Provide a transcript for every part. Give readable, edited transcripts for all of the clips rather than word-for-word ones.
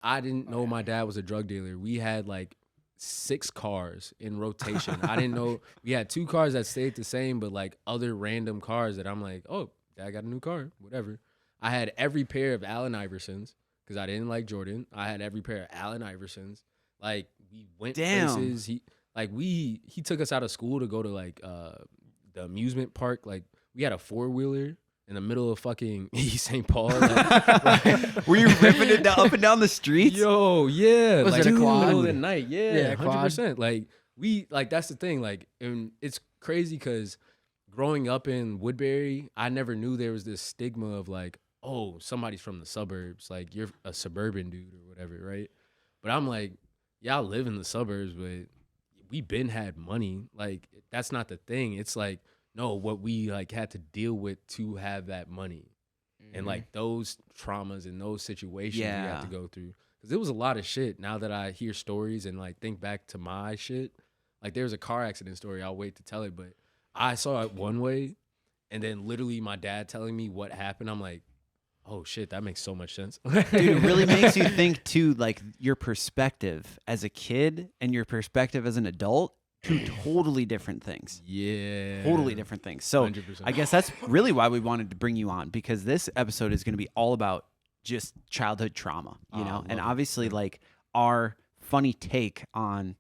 I didn't know my dad was a drug dealer. We had like 6 cars in rotation. I didn't know we had 2 cars that stayed the same, but like other random cars that I'm like, oh, dad got a new car, whatever. I had every pair of Allen Iversons because I didn't like Jordan. I had every pair of Allen Iversons. Like we went places. He took us out of school to go to like the amusement park. Like we had a 4-wheeler in the middle of fucking East St. Paul. Like, were you ripping it up and down the streets? Yo, yeah. Was like, it a quad? In the middle of the night. Yeah, quad. 100%. Like that's the thing. Like, and it's crazy because growing up in Woodbury, I never knew there was this stigma of like, oh, somebody's from the suburbs. Like you're a suburban dude or whatever, right? But I'm like, yeah, I live in the suburbs, but we been had money. Like that's not the thing. It's like, no, what we like had to deal with to have that money. And like those traumas and those situations we had to go through. Because it was a lot of shit. Now that I hear stories and like think back to my shit, like there was a car accident story. I'll wait to tell it, but I saw it one way, and then literally my dad telling me what happened. I'm like, oh shit, that makes so much sense. Dude, it really makes you think too, like your perspective as a kid and your perspective as an adult. 2 totally different things. Yeah. Totally different things. So 100%. I guess that's really why we wanted to bring you on, because this episode is going to be all about just childhood trauma, you know, and obviously like our funny take on,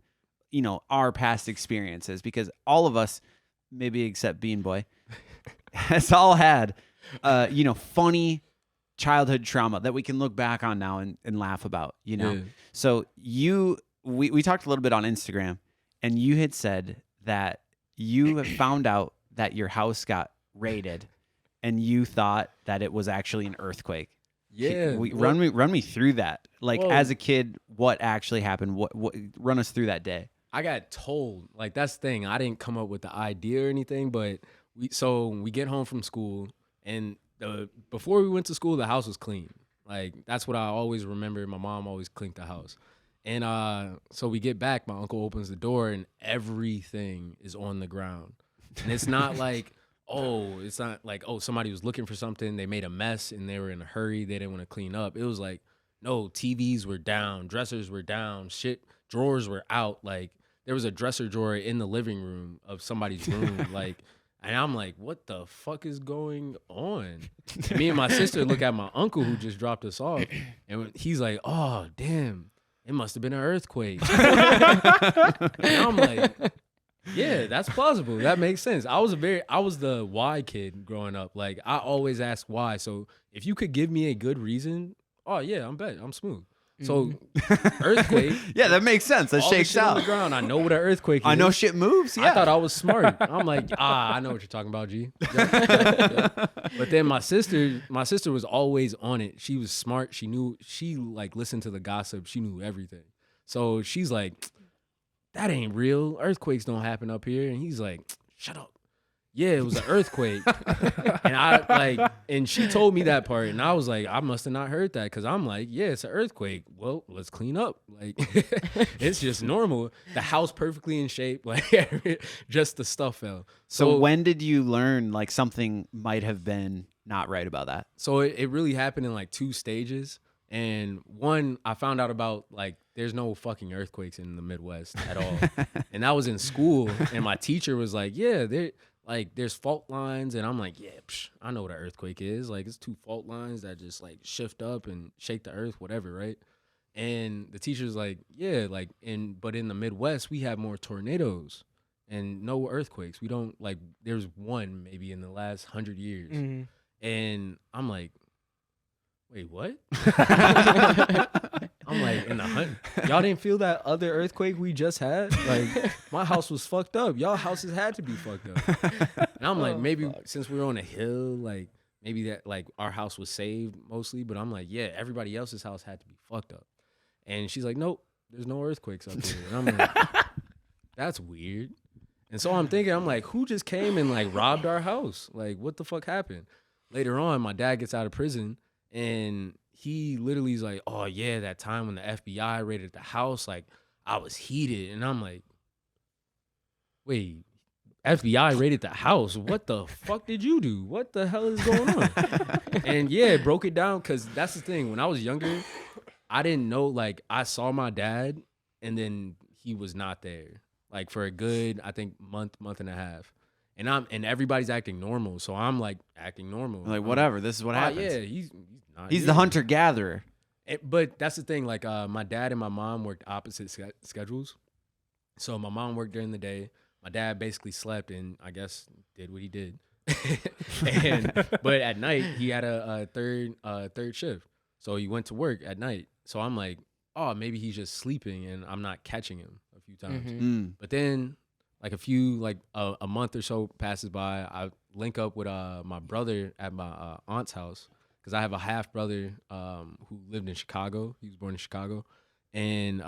you know, our past experiences, because all of us, maybe except Bean Boy, has all had, you know, funny childhood trauma that we can look back on now and laugh about, you know? Yeah. So we talked a little bit on Instagram. And you had said that you have found out that your house got raided, and you thought that it was actually an earthquake. Yeah, run me through that. Like as a kid, what actually happened? What run us through that day? I got told. Like that's the thing. I didn't come up with the idea or anything, but we get home from school, and before we went to school, the house was clean. Like that's what I always remember. My mom always cleaned the house. And so we get back, my uncle opens the door and everything is on the ground. And it's not like, somebody was looking for something, they made a mess and they were in a hurry, they didn't want to clean up. It was like, no, TVs were down, dressers were down, drawers were out. Like there was a dresser drawer in the living room of somebody's room. Like, and I'm like, what the fuck is going on? Me and my sister look at my uncle who just dropped us off, and he's like, oh, damn. It must have been an earthquake. And I'm like, yeah, that's plausible. That makes sense. I was the why kid growing up. Like I always ask why. So if you could give me a good reason, oh yeah, I'm smooth. So earthquake. Yeah, that makes sense. That shakes out. On the ground. I know what an earthquake is. I know shit moves. Yeah. I thought I was smart. I'm like, I know what you're talking about, G. Yeah. But then my sister was always on it. She was smart. She like listened to the gossip. She knew everything. So she's like, that ain't real. Earthquakes don't happen up here. And he's like, shut up. Yeah, it was an earthquake. And she told me that part, and I was like, I must have not heard that, because I'm like, yeah, it's an earthquake. Well, let's clean up. Like, it's just normal. The house perfectly in shape, like just the stuff fell. So when did you learn like something might have been not right about that? So it really happened in like 2 stages. And one, I found out about like there's no fucking earthquakes in the Midwest at all. And that was in school, and my teacher was like, yeah, there's fault lines, and I'm like, yeah, I know what an earthquake is. Like, it's 2 fault lines that just like shift up and shake the earth, whatever, right? And the teacher's like, yeah, like, but in the Midwest, we have more tornadoes and no earthquakes. We don't, like, there's one maybe in the last 100 years. Mm-hmm. And I'm like, wait, what? I'm like, y'all didn't feel that other earthquake we just had? Like, my house was fucked up. Y'all houses had to be fucked up. And I'm like, since we were on a hill, like, maybe that, like, our house was saved mostly. But I'm like, yeah, everybody else's house had to be fucked up. And she's like, nope, there's no earthquakes up here. And I'm like, that's weird. And so I'm thinking, I'm like, who just came and, like, robbed our house? Like, what the fuck happened? Later on, my dad gets out of prison, and he literally is like, oh, yeah, that time when the FBI raided the house, like, I was heated. And I'm like, wait, FBI raided the house? What the fuck did you do? What the hell is going on? And, yeah, it broke it down, because that's the thing. When I was younger, I didn't know, like, I saw my dad and then he was not there, like, for a good, I think, month and a half. And everybody's acting normal. So I'm like acting normal. Like, whatever, this is what happens. Yeah, he's not He's here. the hunter-gatherer. But that's the thing, like, my dad and my mom worked opposite schedules. So my mom worked during the day. My dad basically slept and I guess did what he did. But at night he had a third shift. So he went to work at night. So I'm like, oh, maybe he's just sleeping and I'm not catching him a few times. But then like a month or so passes by. I link up with my brother at my aunt's house because I have a half brother who lived in Chicago. He was born in Chicago, and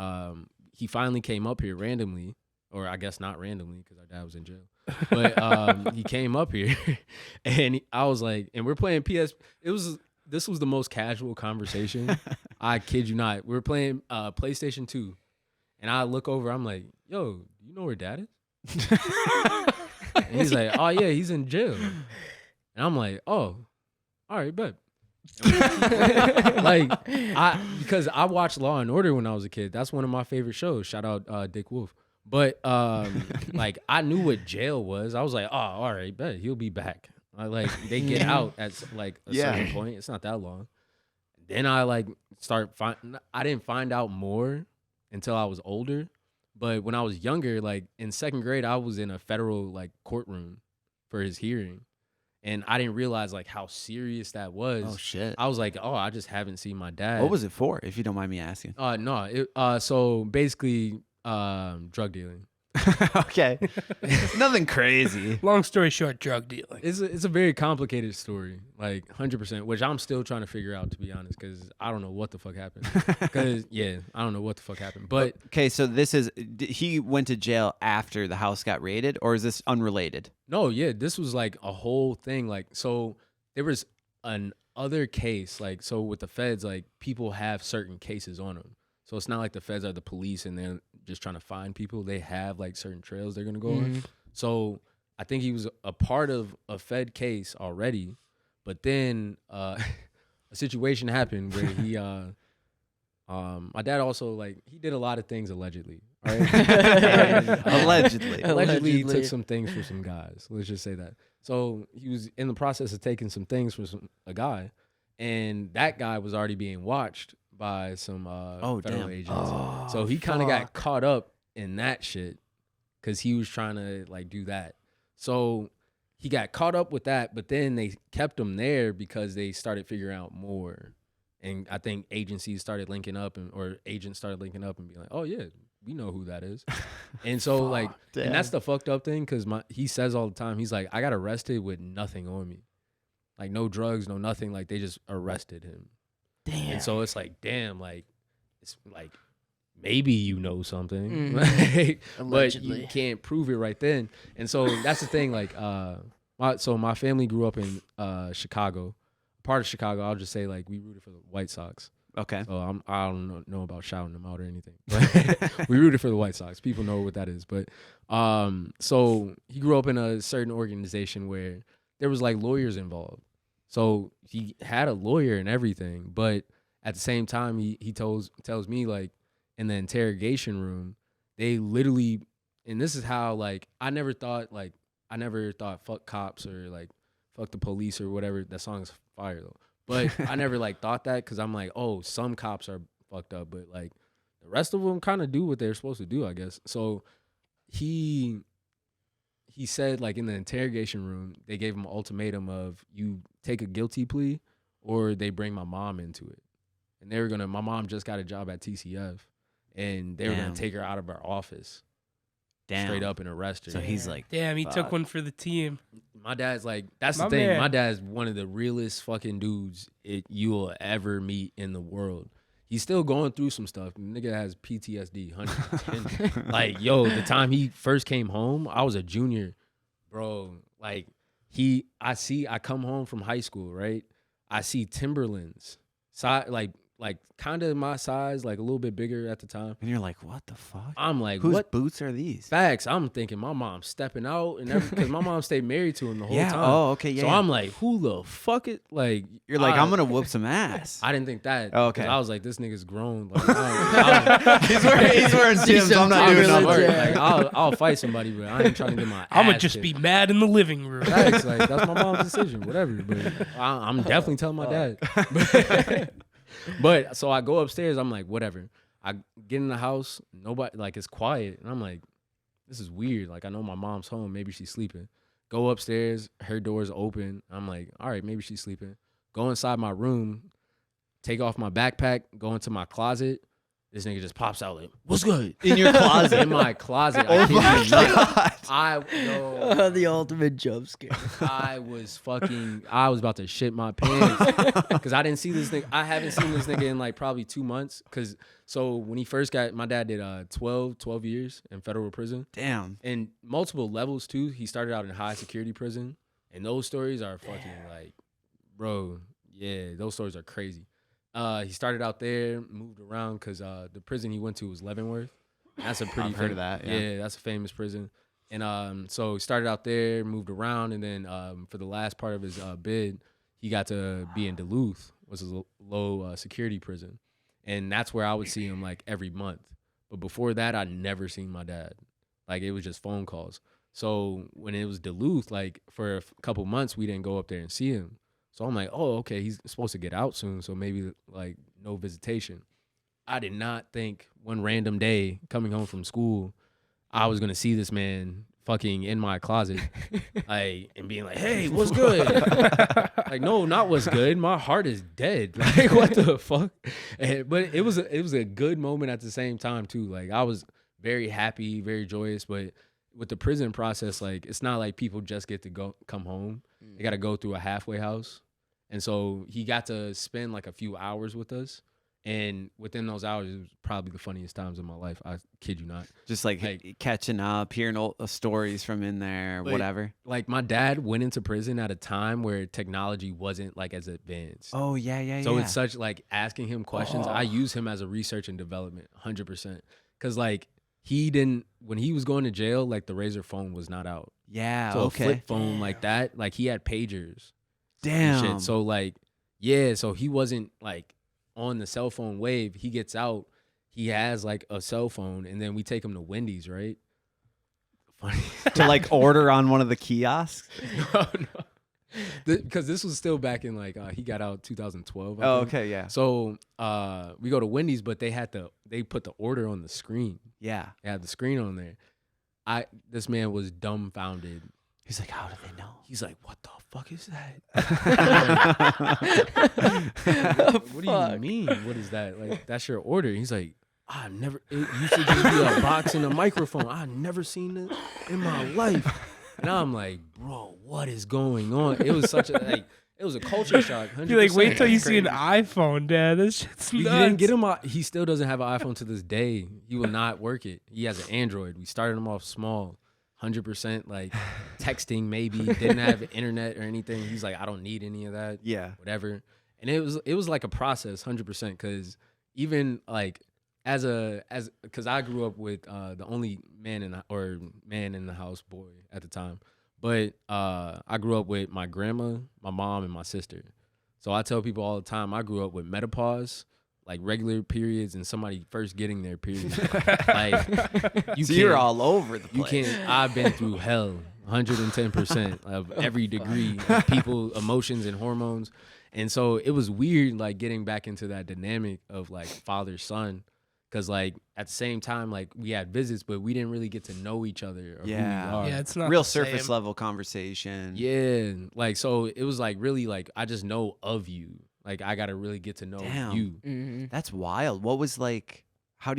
he finally came up here randomly, or I guess not randomly because our dad was in jail. But he came up here, and I was like, and we're playing PS. This was the most casual conversation. I kid you not. We were playing PlayStation 2, and I look over. I'm like, yo, do you know where dad is? And he's like, oh yeah, he's in jail. And I'm like, oh, all right, bet. Like because I watched Law and Order when I was a kid. That's one of my favorite shows. Shout out Dick Wolf. But like I knew what jail was. I was like, oh, all right, bet he'll be back. Like they get out at like a certain point. It's not that long. Then I like I didn't find out more until I was older. But when I was younger, like in second grade, I was in a federal like courtroom for his hearing. And I didn't realize like how serious that was. Oh shit! I was like, oh, I just haven't seen my dad. What was it for, if you don't mind me asking? No. So basically, drug dealing. Okay, nothing crazy. Long story short, drug dealing. It's a very complicated story, like 100%, which I'm still trying to figure out, to be honest, because I don't know what the fuck happened. Because I don't know what the fuck happened. But okay, so he went to jail after the house got raided, or is this unrelated? No, yeah, this was like a whole thing. Like, so there was an other case, like, so with the feds, like people have certain cases on them. So it's not like the feds are the police and they're just trying to find people. They have like certain trails they're going to go on. So I think he was a part of a fed case already. But then a situation happened where he, my dad also, like, he did a lot of things allegedly. Right? Allegedly, he took some things for some guys. Let's just say that. So he was in the process of taking some things for a guy. And that guy was already being watched by some federal agents. So he kind of got caught up in that shit because he was trying to like do that. So he got caught up with that, but then they kept him there because they started figuring out more. And I think agencies started linking up or agents started linking up and being like, oh yeah, we know who that is. And so like, damn. And that's the fucked up thing because he says all the time, he's like, I got arrested with nothing on me. Like no drugs, no nothing. Like they just arrested him. Damn. And so it's like, damn, like it's like maybe you know something, but you can't prove it right then. And so that's the thing. Like, my family grew up in Chicago, part of Chicago. I'll just say like we rooted for the White Sox. Okay. So I don't know about shouting them out or anything, but we rooted for the White Sox. People know what that is. But so he grew up in a certain organization where there was like lawyers involved. So he had a lawyer and everything, but at the same time, he tells me like in the interrogation room, they literally, and this is how like I never thought fuck cops or like fuck the police or whatever. That song is fire though, but I never like thought that because I'm like, oh, some cops are fucked up, but like the rest of them kind of do what they're supposed to do, I guess. So he said like in the interrogation room, they gave him an ultimatum of you take a guilty plea or they bring my mom into it. And my mom just got a job at TCF and they were going to take her out of our office straight up and arrest her. So he's like, damn, he took one for the team. My dad's like, that's the thing. Man. My dad's one of the realest fucking dudes you will ever meet in the world. He's still going through some stuff. Nigga has PTSD, 110. Like, yo, the time he first came home, I was a junior, bro. Like, I come home from high school, right? I see Timberlands, like like kind of my size, like a little bit bigger at the time. And you're like, what the fuck? I'm like, Whose what boots are these? facts? I'm thinking my mom's stepping out and everything because my mom stayed married to him the whole Yeah. time. Oh, okay. Yeah. So yeah. I'm like, who the fuck it? Like, You're like, I'm gonna whoop some ass. I didn't think that. Oh, okay. I was like, this nigga's grown. Like, he's wearing Tim's. I'm not doing really nothing. like, I'll fight somebody, but I ain't trying to get my. I'm gonna ass just kicked. be mad in the living room. Facts, like that's my mom's decision, whatever. But I'm definitely telling my dad. But so I go upstairs. I'm like, whatever. I get in the house. Nobody, like, it's quiet, and I'm like, this is weird. Like, I know my mom's home. Maybe she's sleeping. Go upstairs. Her door's open. I'm like, all right, maybe she's sleeping. Go inside my room. Take off my backpack. Go into my closet. This nigga just pops out like, what's good? In your closet. In my closet. Oh my God. The ultimate jump scare. I was about to shit my pants because I didn't see this nigga. I haven't seen this nigga in like probably 2 months. So when he first my dad did 12 years in federal prison. Damn. And multiple levels too. He started out in high security prison. And those stories are fucking like, bro, yeah, those stories are crazy. He started out there, moved around because the prison he went to was Leavenworth. That's a pretty I've heard of that. Yeah. that's a famous prison. And so he started out there, moved around, and then for the last part of his bid, he got to be in Duluth, which is a low security prison. And that's where I would see him like every month. But before that, I'd never seen my dad. Like, it was just phone calls. So when it was Duluth, like for a couple months, we didn't go up there and see him. So I'm like, oh, okay, he's supposed to get out soon, so maybe like no visitation. I did not think one random day coming home from school, I was gonna see this man fucking in my closet, like, and being like, hey, what's good? Like, no, not what's good. My heart is dead. Like, what the fuck? But it was a good moment at the same time too. Like, I was very happy, very joyous, but with the prison process, like, it's not like people just get to come home. They got to go through a halfway house. And so he got to spend like a few hours with us. And within those hours, it was probably the funniest times of my life. I kid you not. Just like catching up, hearing old stories from in there, whatever. Like, my dad went into prison at a time where technology wasn't like as advanced. Oh, yeah. So it's such like asking him questions. I use him as a research and development, 100%. Because like, when he was going to jail, like the Razor phone was not out. Yeah, So okay. a flip phone like that, like he had pagers. Damn. And shit. So like, yeah, so he wasn't like on the cell phone wave. He gets out, he has like a cell phone, and then we take him to Wendy's, right? Funny. To like order on one of the kiosks? No. Because this was still back in like, he got out 2012. I Oh, think. okay, yeah. So we go to Wendy's, but they put the order on the screen. Yeah. They had the screen on there. This man was dumbfounded. He's like, how do they know? He's like, what the fuck is that? What do you mean? What is that? Like, that's your order. He's like, it used to just be a box and a microphone. I've never seen it in my life. And I'm like, bro, what is going on? It was it was a culture shock. 100%. You're like, wait till you see an iPhone, Dad. This shit's nuts. You didn't get him. He still doesn't have an iPhone to this day. He will not work it. He has an Android. We started him off small. 100% like texting, maybe didn't have internet or anything. He's like, I don't need any of that. Yeah. Whatever. And it was like a process, 100%. Because even like because I grew up with the only man in the house, boy at the time. But I grew up with my grandma, my mom, and my sister. So I tell people all the time, I grew up with menopause, like regular periods, and somebody first getting their period. Like, you're all over the place. You can't. I've been through hell, 110% of every degree of people, emotions, and hormones. And so it was weird, like, getting back into that dynamic of like father son, because like at the same time, like, we had visits, but we didn't really get to know each other. Or who we are. Yeah, it's not real the surface same. level conversation. Yeah, like, so it was like really like, I just know of you. Like, I gotta really get to know you. Mm-hmm. That's wild. What was like? What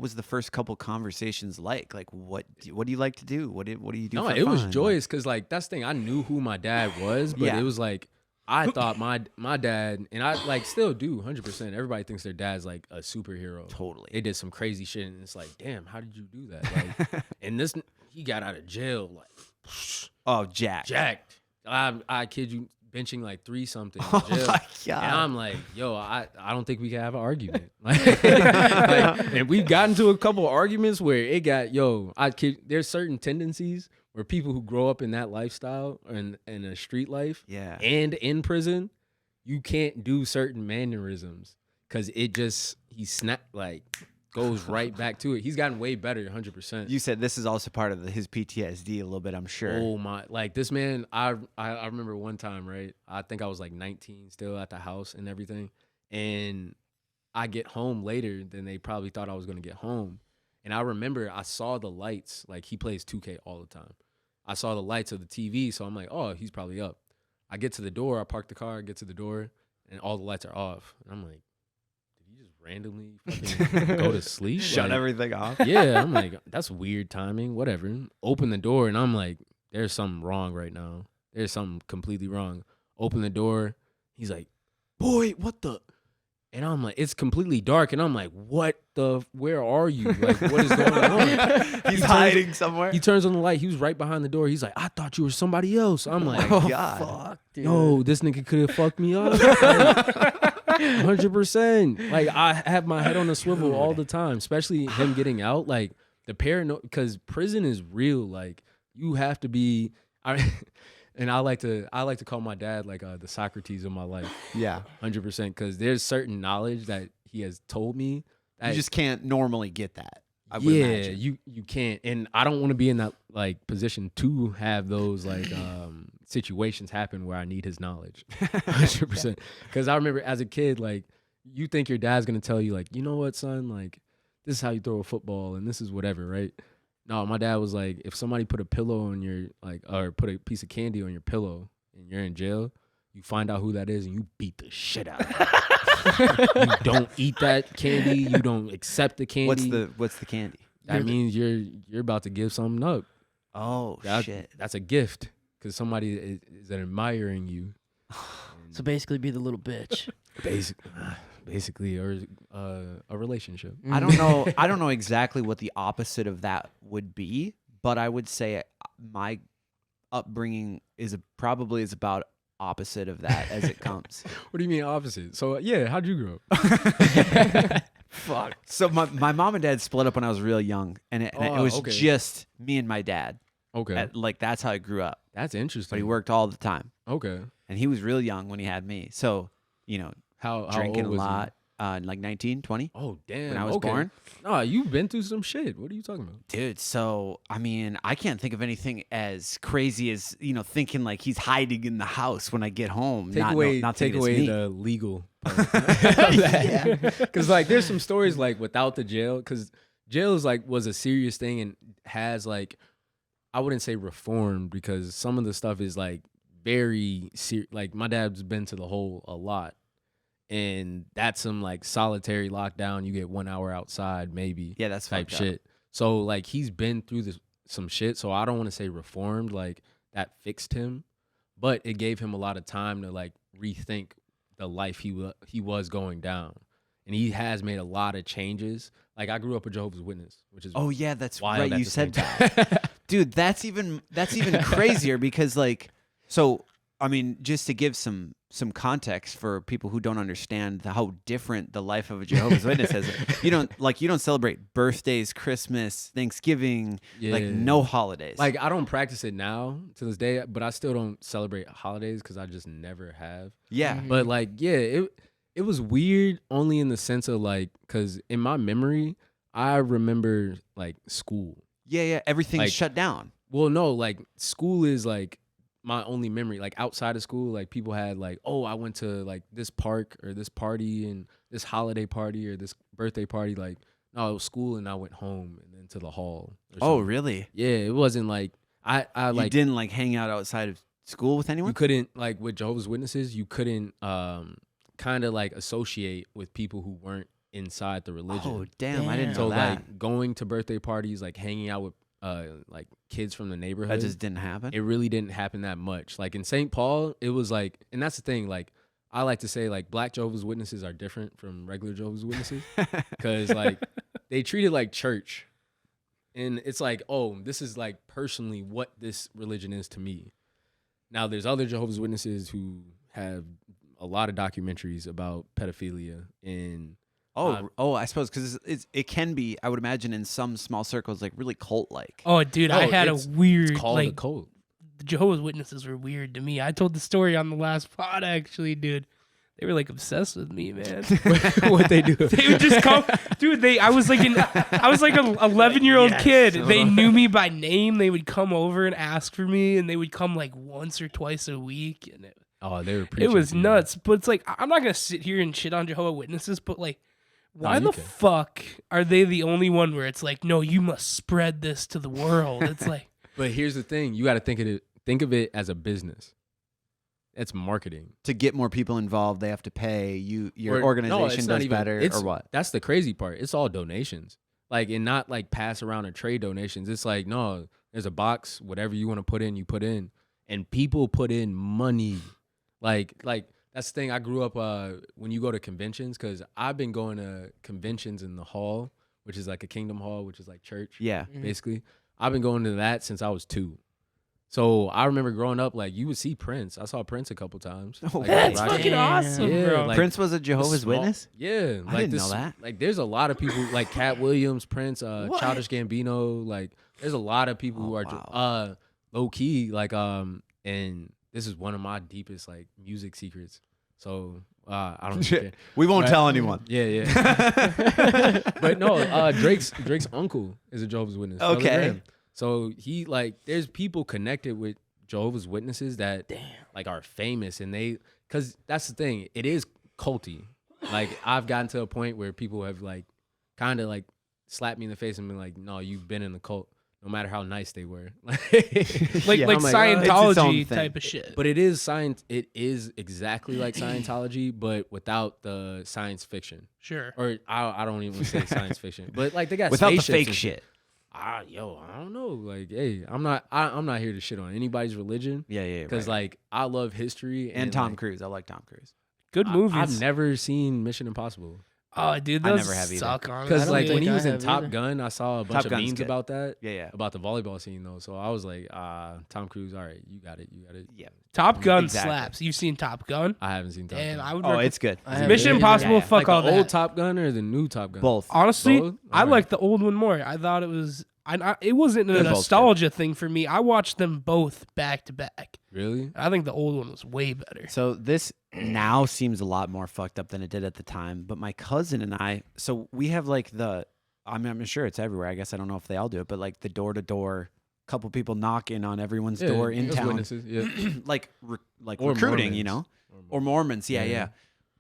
was the first couple conversations like? Like, what do you like to do? What do you do? No, for it was fun? joyous because like that's the thing. I knew who my dad was, but Yeah. it was like I thought my dad, and I like still do 100%. Everybody thinks their dad's like a superhero. Totally. They did some crazy shit, and it's like, damn, how did you do that? Like, and he got out of jail like Oh, Jack. jacked. I kid you, benching like 3 something in Oh jail. my God. And I'm like, yo, I don't think we can have an argument. Like, and we've gotten to a couple arguments where it got, there's certain tendencies where people who grow up in that lifestyle and in a street life Yeah. and in prison, you can't do certain mannerisms because he goes right back to it. He's gotten way better, 100%. You said this is also part of his PTSD a little bit, I'm sure. Oh my, like this man, I remember one time, right? I think I was like 19 still at the house and everything. And I get home later than they probably thought I was going to get home. And I remember I saw the lights, like he plays 2K all the time. I saw the lights of the TV, so I'm like, oh, he's probably up. I get to the door, I park the car, get to the door, and all the lights are off. And I'm like, randomly fucking go to sleep, Shut everything off. Yeah, I'm like, that's weird timing. Whatever. Open the door, and I'm like, there's something wrong right now. There's something completely wrong. Open the door. He's like, boy, what the? And I'm like, it's completely dark, and I'm like, what the? Where are you? Like, what is going on? He's hiding somewhere. He turns on the light. He was right behind the door. He's like, I thought you were somebody else. I'm like, oh God. Fuck, dude. no, this nigga could have fucked me up. 100%. Like I have my head on a swivel all the time, especially him getting out. Like the paranoia, because prison is real. Like you have to be. And I like to call my dad like the Socrates of my life. Yeah, 100%. Because there's certain knowledge that he has told me that you just can't normally get that. I would imagine. you can't, and I don't want to be in that like position to have those like situations happen where I need his knowledge. 100%. Because I remember as a kid, like you think your dad's gonna tell you like, you know what, son, like this is how you throw a football and this is whatever, right? No, my dad was like, if somebody put a pillow on your like, or put a piece of candy on your pillow and you're in jail, you find out who that is and you beat the shit out of it. You don't eat that candy. You don't accept the candy. What's the candy? That means you're about to give something up. Oh shit! That's a gift because somebody is admiring you. So basically, be the little bitch. Basically, or a relationship. I don't know exactly what the opposite of that would be, but I would say my upbringing is probably about opposite of that as it comes. What do you mean opposite? So yeah, how'd you grow up? Fuck. So my mom and dad split up when I was real young, and it was just me and my dad. Okay. Like that's how I grew up. That's interesting. But he worked all the time. Okay. And he was real young when he had me. So, how drinking old a was lot, like 19, 20. Oh, damn. When I was born. No, you've been through some shit. What are you talking about? Dude, so, I mean, I can't think of anything as crazy as, thinking like he's hiding in the house when I get home. Take away the legal part. Yeah. Because, like, there's some stories, like, without the jail. Because jail is, like, was a serious thing and has, like, I wouldn't say reformed because some of the stuff is, like, very serious. Like, my dad's been to the hole a lot. And that's some, like, solitary lockdown. You get 1 hour outside, maybe. Yeah, that's type fucked up. shit. So, like, he's been through some shit. So, I don't want to say reformed, like, that fixed him. But it gave him a lot of time to, like, rethink the life he was going down. And he has made a lot of changes. Like, I grew up a Jehovah's Witness, which is yeah, that's wild right. You said that. Dude, that's even crazier because, like, so, I mean, just to give some context for people who don't understand how different the life of a Jehovah's Witness is. You don't celebrate birthdays, Christmas, Thanksgiving, like no holidays. Like, I don't practice it now to this day, but I still don't celebrate holidays because I just never have. Yeah. Mhm. But, like, yeah, it was weird only in the sense of, like, because in my memory, I remember, like, school. Yeah, everything's Like, shut down. Well, no, like, school is, like, my only memory. Like, outside of school, like, people had, like, oh, I went to, like, this park or this party and this holiday party or this birthday party. Like, no, it was school and I went home and then to the hall. Oh, really? Yeah, it wasn't, like, I You like, didn't, like, hang out outside of school with anyone? you couldn't, like, with Jehovah's Witnesses, you couldn't kind of, like, associate with people who weren't inside the religion. Oh, damn. I didn't So, know that. like, going to birthday parties, like, hanging out with, like, kids from the neighborhood. That just didn't happen? It really didn't happen that much. Like, in St. Paul, it was, like, and that's the thing, like, I like to say, like, black Jehovah's Witnesses are different from regular Jehovah's Witnesses because, like, they treat it like church. And it's like, oh, this is, like, personally what this religion is to me. Now there's other Jehovah's Witnesses who have a lot of documentaries about pedophilia and I suppose because it can be, I would imagine, in some small circles, like really cult-like. Oh, dude, I had a weird, it's called a like, cult. the Jehovah's Witnesses were weird to me. I told the story on the last pod, actually, dude. They were like obsessed with me, man. What they do? They would just come, dude. I was like an 11-year-old kid. They knew me by name. They would come over and ask for me, and they would come like once or twice a week. And They were. it was nuts. But it's like I'm not gonna sit here and shit on Jehovah's Witnesses, but like, why the fuck are they the only one where it's like, no, you must spread this to the world? It's like, but here's the thing: you got to think of it as a business. It's marketing. To get more people involved, they have to pay you. Your organization does better, or what? That's the crazy part. It's all donations, like, and not like pass around or trade donations. It's like, no, there's a box, whatever you want to put in, you put in, and people put in money. Like that's the thing. I grew up when you go to conventions, because I've been going to conventions in the hall, which is like a Kingdom Hall, which is like church. Yeah, basically. I've been going to that since I was 2. So I remember growing up, like, you would see Prince. I saw Prince a couple times. Oh, like, that's Rocky. fucking awesome, Yeah, bro. like, Prince was a Jehovah's Witness? Yeah. I didn't know that. Like, there's a lot of people, like Cat Williams, Prince, Childish Gambino. Like, there's a lot of people who are low key, like, and this is one of my deepest, like, music secrets. So I don't care. We won't tell anyone. Yeah. But no, Drake's uncle is a Jehovah's Witness. Brother Okay. Graham. So he, like, there's people connected with Jehovah's Witnesses that like are famous, and because that's the thing, it is culty. Like, I've gotten to a point where people have like kind of like slapped me in the face and been like, no, you've been in the cult, no matter how nice they were. like I'm like, Scientology type of shit. But it is science. It is exactly like Scientology, but without the science fiction. Sure. Or I don't even say science fiction, but like they got Without the spaceships fake and shit. I don't know. Like, hey, I'm not here to shit on anybody's religion. Yeah. Because like I love history And Tom like, Cruise. I like Tom Cruise. Good movies. I've never seen Mission Impossible. Oh, dude, I those never have either. suck on. Because don't like when think he I was in have Top either. Gun, I saw a bunch of Gun's memes good. about that. Yeah. About the volleyball scene though. So I was like, Tom Cruise, all right, you got it. Yeah. Top Gun Exactly. slaps. You've seen Top Gun? I haven't seen Top And Gun. I would. Oh, it's good. I haven't Mission either. Impossible. Yeah. Fuck Like all the that. old Top Gun or the new Top Gun? Both. Honestly, Both? I Alright. like the old one more. I thought it was. It wasn't a They're both nostalgia thing for me. I watched them both back to back. Really? I think the old one was way better. So this now seems a lot more fucked up than it did at the time. But my cousin and I, so we have like I'm sure it's everywhere. I guess I don't know if they all do it, but like the door-to-door, couple people knocking on everyone's door in there's town. Witnesses, yeah. like Or recruiting, you Mormons. know? Or Mormons, yeah. Yeah.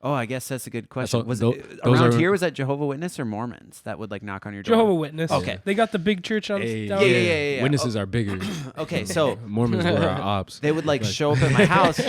Oh, I guess that's a good question. all- Was tho- it those around are- here? Was that Jehovah Witness or Mormons that would like knock on your door? Jehovah Witness. Okay. They got the big church on. Hey, down there. Yeah. Witnesses are bigger. Okay, so Mormons were our ops. they would like show up at my house.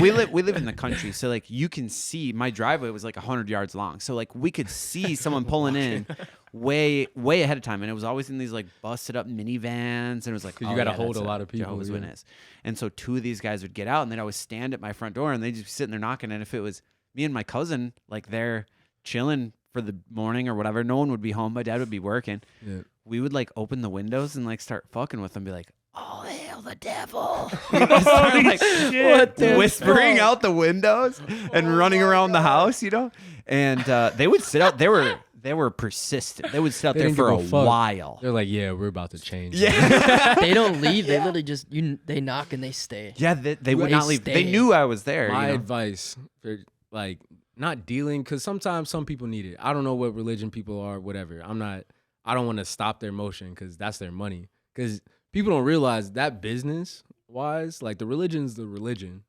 We live in the country, so like you can see my driveway was like 100 yards long. So like we could see someone pulling in way ahead of time, and it was always in these like busted up minivans, and it was like 'Cause you gotta hold that's a lot of people, Jehovah's yeah. Witness. And so 2 of these guys would get out, and they'd always stand at my front door, and they'd just be sitting there knocking. And if it was me and my cousin, like they're chilling for the morning or whatever, no one would be home. My dad would be working. Yeah. We would like open the windows and like start fucking with them, be like, "Oh, hail the devil!" Start, like, What the whispering fuck? out the windows and running around the house, you know. And they would sit out. They were persistent. They would sit out They there didn't for a give a fuck. while. They're like, yeah, we're about to change. Yeah, They don't leave. They literally just they knock and they stay. yeah. They would They not leave. They stay. knew I was there. My you know? advice for like not dealing, because sometimes some people need it. I don't know what religion people are, whatever. I don't want to stop their motion because that's their money. Because people don't realize that business wise, like the religion's the religion.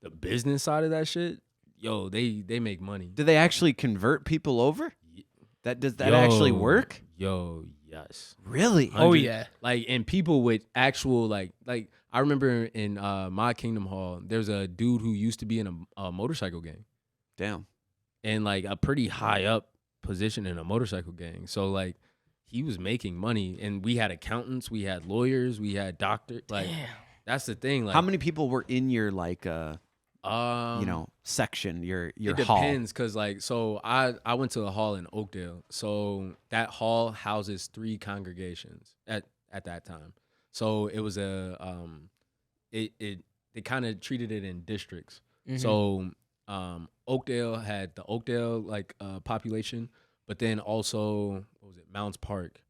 The business side of that shit, yo, they make money. Do they actually convert people over? Does that actually Yo, work? Yo, yes. Really? Oh 100 yeah. Like, and people with actual like I remember in my Kingdom Hall, there's a dude who used to be in a motorcycle gang. Damn. And like a pretty high up position in a motorcycle gang. So like he was making money, and we had accountants, we had lawyers, we had doctors. Like that's the thing. Like How many people were in your like section, your it hall? depends, because like so I went to a hall in Oakdale. So that hall houses 3 congregations at that time. So it was it they kind of treated it in districts. Mhm. So Oakdale had the Oakdale like population, but then also what was it, Mounds Park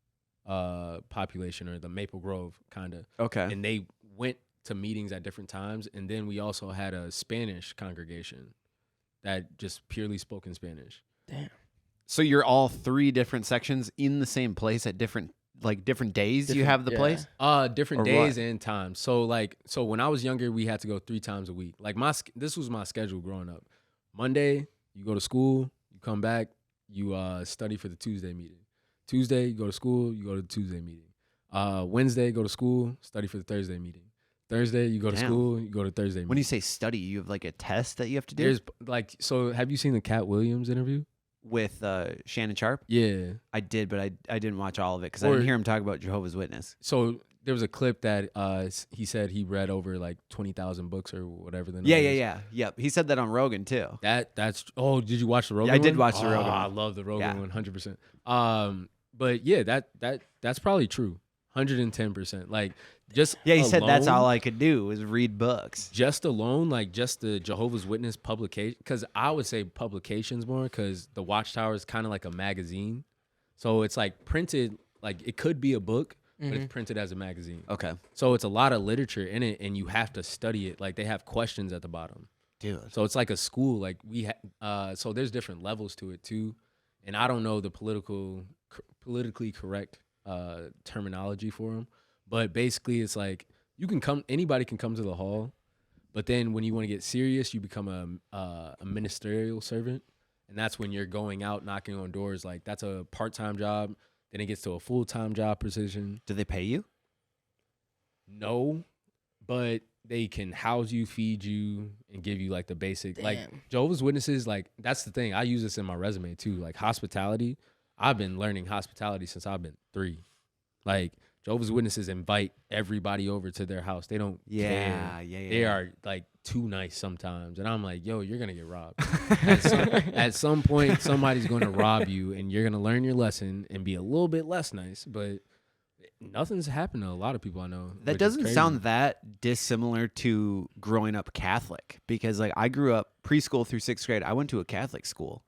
population, or the Maple Grove kind of. Okay. And they went to meetings at different times, and then we also had a Spanish congregation that just purely spoke in Spanish. Damn. So you're all 3 different sections in the same place at different days you have the yeah. place? Different Or days what? and times. So when I was younger, we had to go 3 times a week. Like this was my schedule growing up. Monday, you go to school, you come back, you study for the Tuesday meeting. Tuesday, you go to school, you go to the Tuesday meeting. Wednesday, go to school, study for the Thursday meeting. Thursday, you go to Damn. school, you go to Thursday meeting. When you say study, you have like a test that you have to do There's so have you seen the Cat Williams interview? with Shannon Sharp? Yeah. I did, but I didn't watch all of it because I Or- didn't hear him talk about Jehovah's Witness. So there was a clip that he said he read over like 20,000 books or whatever the number Yeah. is. Yep. He said that on Rogan too. That's did you watch the Rogan Yeah, I did one? watch the Rogan I one. love the Rogan Yeah. one 100%. But yeah, that's probably true. 110%. Like just Yeah, he said that's alone- all I could do was read books. Just alone, like just the Jehovah's Witness publication, because I would say publications more, because the Watchtower is kind of like a magazine. So it's like printed, like it could be a book, but it's printed as a magazine. Okay. So it's a lot of literature in it, and you have to study it. Like they have questions at the bottom. Dude. So it's like a school. Like so there's different levels to it too. And I don't know the politically correct terminology for them. But basically, it's like anybody can come to the hall, but then when you want to get serious, you become a ministerial servant, and that's when you're going out knocking on doors. Like that's a part-time job. Then it gets to a full-time job position. Do they pay you? No, but they can house you, feed you, and give you like the basic. Like Damn. Jehovah's Witnesses, like that's the thing. I use this in my resume too. Like hospitality. I've been learning hospitality since I've been 3. Like Jehovah's Witnesses invite everybody over to their house. They don't care. Yeah. They are like too nice sometimes. And I'm like, yo, you're going to get robbed. At some point, somebody's going to rob you, and you're going to learn your lesson and be a little bit less nice. But nothing's happened to a lot of people I know. That which is doesn't crazy. sound that dissimilar to growing up Catholic, because like I grew up preschool through 6th grade. I went to a Catholic school,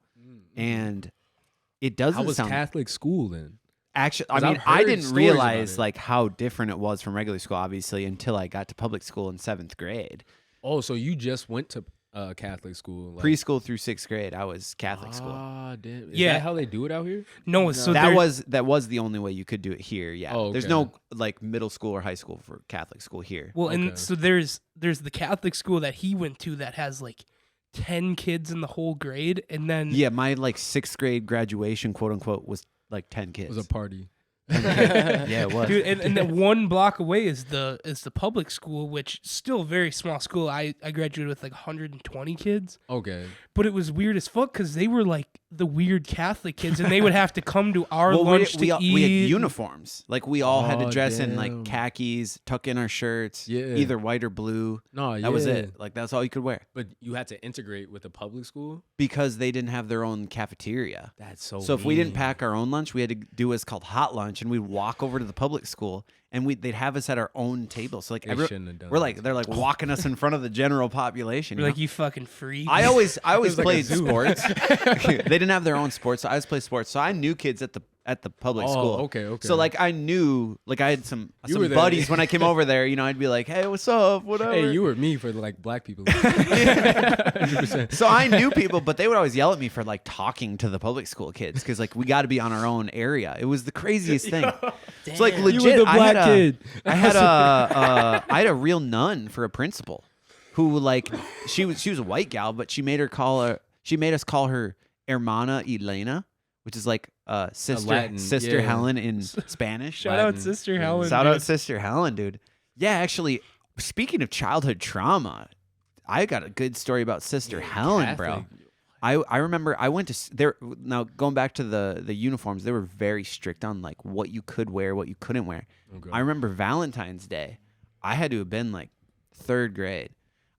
and it doesn't How was sound Catholic school then? actually. I 'Cause mean, I've I heard didn't stories about realize it. like how different it was from regular school, obviously, until I got to public school in 7th grade. Oh, so you just went to Catholic school? Like, Preschool through 6th grade, I was Catholic school. Ah, damn. Is Yeah. that how they do it out here? No, so That was the only way you could do it here. Yeah, Oh, there's okay. no like middle school or high school for Catholic school here. well, Okay. and so there's the Catholic school that he went to that has like 10 kids in the whole grade, and then Yeah, my like 6th grade graduation, quote unquote, was like 10 It kids. was a party. Yeah, it was. dude, and then one block away is the public school, which still a very small school. I graduated with like 120 kids, Okay. but it was weird as fuck because they were like the weird Catholic kids, and they would have to come to our Well, lunch we to eat. had uniforms. Like we all had to Oh, dress in damn. like khakis, tuck in our shirts, Yeah. either white or blue. No, That was it. Like that's all you could wear But you had to integrate with the public school? because they didn't have their own cafeteria. That's so So if we didn't mean. pack our own lunch, we had to do what's called hot lunch, and we'd walk over to the public school, and they'd have us at our own table. So like They shouldn't have done we're that. like they're like walking us in front of the general population. You're you like, know? you fucking freak. I always was like a played zoo. sports. They didn't have their own sports, so I always played sports. So I knew kids at the public Oh, school. okay. So like I knew, like I had some You were there. buddies when I came over there. You know, I'd be like, "Hey, what's up? Whatever." Hey, you were me for like black people. 100%. So I knew people, but they would always yell at me for like talking to the public school kids because like we got to be on our own area. It was the craziest thing. It's like Damn. legit. You were the I black had kid. I had a real nun for a principal, who like she was a white gal, but she made us call her Hermana Elena, which is like sister Latin, yeah. Helen in Spanish. Shout out Latin. Sister Yeah. Helen. Shout dude. out Sister Helen, dude. Yeah, actually, speaking of childhood trauma, I got a good story about Sister Helen, bro. Catholic. I remember I went to there. Now going back to the uniforms, they were very strict on like what you could wear, what you couldn't wear. Okay. I remember Valentine's Day. I had to have been like 3rd grade.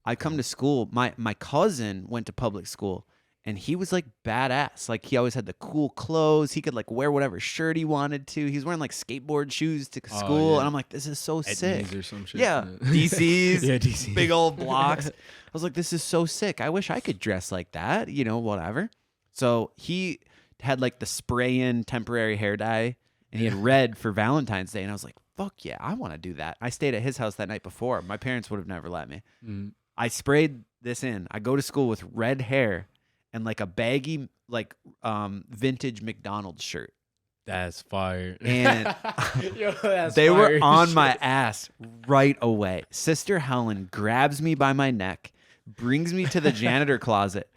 I come to school. My cousin went to public school, And he was like badass. Like he always had the cool clothes. He could like wear whatever shirt he wanted to. He's wearing like skateboard shoes to school. yeah. And I'm like, this is so sick. Or some shit. Yeah. DC's. Yeah, DC. Big old blocks. I was like, this is so sick. I wish I could dress like that, whatever. So he had like the spray in temporary hair dye and he had red for Valentine's Day. And I was like, fuck yeah, I want to do that. I stayed at his house that night before. My parents would have never let me. I sprayed this in. I go to school with red hair and like a baggy, like vintage McDonald's shirt. That's fire. And Yo, that's they fire were on shit. my ass right away. Sister Helen grabs me by my neck, brings me to the janitor closet,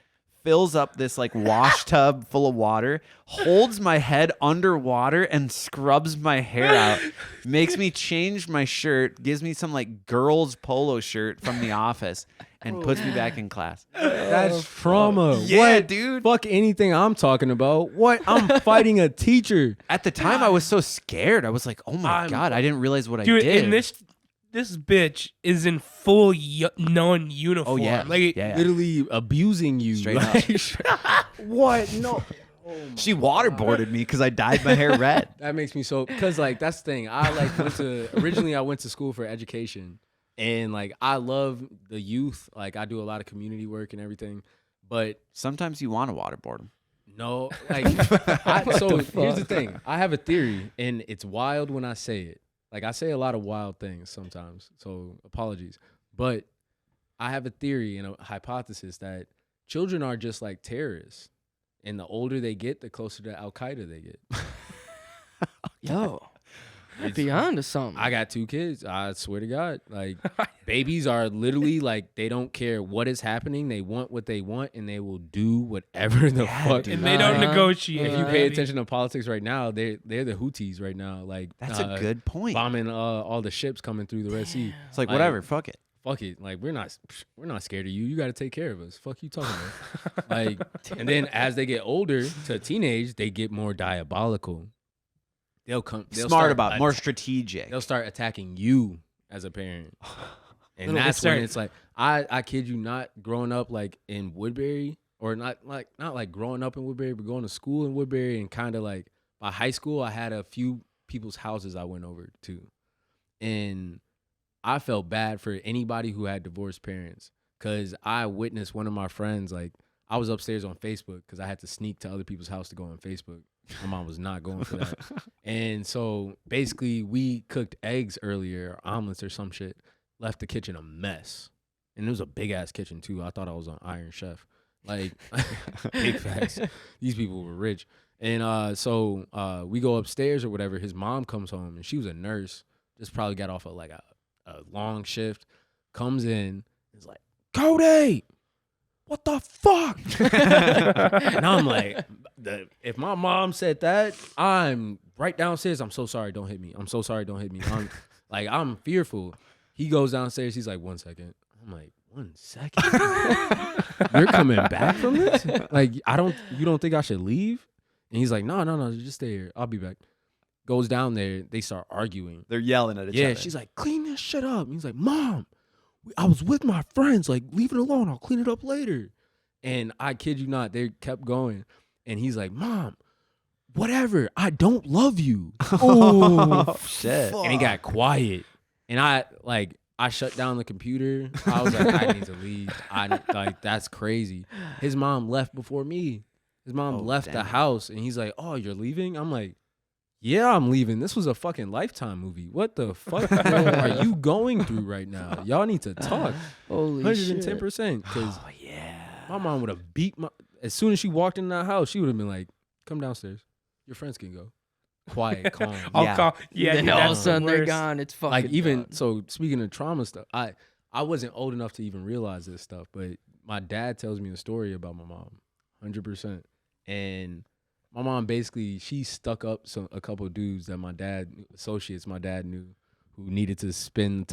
fills up this like wash tub full of water, holds my head underwater and scrubs my hair out, makes me change my shirt, gives me some like girls polo shirt from the office, and puts me back in class. That's trauma. Yeah, What? dude. Fuck anything I'm talking about. What? I'm fighting a teacher. At the time, I was so scared. I was like, "Oh my God, I didn't realize what Dude, I did." and this bitch is in full non-uniform. Oh yeah, Like, yeah. Literally abusing you. Straight up. What? No. She waterboarded me because I dyed my hair red. That makes me so, because like that's the thing. I like originally I went to school for education, and like I love the youth. Like I do a lot of community work and everything, but Sometimes you want to waterboard them. no, like so here's the thing. I have a theory, and it's wild when I say it. Like I say a lot of wild things sometimes, so apologies. But I have a theory and a hypothesis that children are just like terrorists. And the older they get, the closer to Al Qaeda they get. Yo, you're beyond to something. I got 2 kids. I swear to God. Like, babies are literally like, they don't care what is happening. They want what they want, and they will do whatever the fuck. and they don't negotiate. If you pay attention to politics right now, they're the Houthis right now. Like, That's a good point. bombing all the ships coming through the Red Sea. It's like whatever, fuck it. Fuck it. Like, we're not scared of you. You got to take care of us. Fuck you talking about. Like, and then as they get older to teenage, they get more diabolical. They'll Smart about more strategic. They'll start attacking you as a parent. And Little that's when absurd. it's like, I kid you not, growing up like in Woodbury, or not like growing up in Woodbury, but going to school in Woodbury, and kind of like by high school, I had a few people's houses I went over to. And I felt bad for anybody who had divorced parents, because I witnessed one of my friends, like, I was upstairs on Facebook because I had to sneak to other people's house to go on Facebook. My mom was not going for that. And so basically we cooked eggs earlier, omelets or some shit, left the kitchen a mess. And it was a big ass kitchen too. I thought I was on Iron Chef. Like, big facts. These people were rich. And so we go upstairs or whatever. His mom comes home, and she was a nurse. Just probably got off of like a long shift. Comes in, is like, Cody, what the fuck? And I'm like, if my mom said that, I'm right downstairs. I'm so sorry, don't hit me. I'm so sorry, don't hit me. I'm fearful. He goes downstairs. He's like, 1 second. I'm like, 1 second? You're coming back from this? Like, you don't think I should leave? And he's like, no, just stay here. I'll be back. Goes down there. They start arguing. They're yelling at each other. Yeah, she's like, clean this shit up. And he's like, Mom, I was with my friends. Like, leave it alone. I'll clean it up later. And I kid you not, they kept going. And he's like, Mom, whatever. I don't love you. Oh, shit. And he got quiet. And I shut down the computer. I was like, I need to leave. That's crazy. His mom left before me. His mom left the house, and he's like, oh, you're leaving? I'm like, yeah, I'm leaving. This was a fucking Lifetime movie. What the fuck are you going through right now? Y'all need to talk. Holy 110%. Because my mom would have beat as soon as she walked in that house, she would have been like, come downstairs. Your friends can go. Quiet, calm. I'll call. Yeah, then dude, all of a that's the sudden they're worst. gone. It's fucking Like, even done. so, speaking of trauma stuff, I wasn't old enough to even realize this stuff, but my dad tells me a story about my mom, 100%. And my mom basically, she stuck up a couple of dudes that associates my dad knew, who needed to spend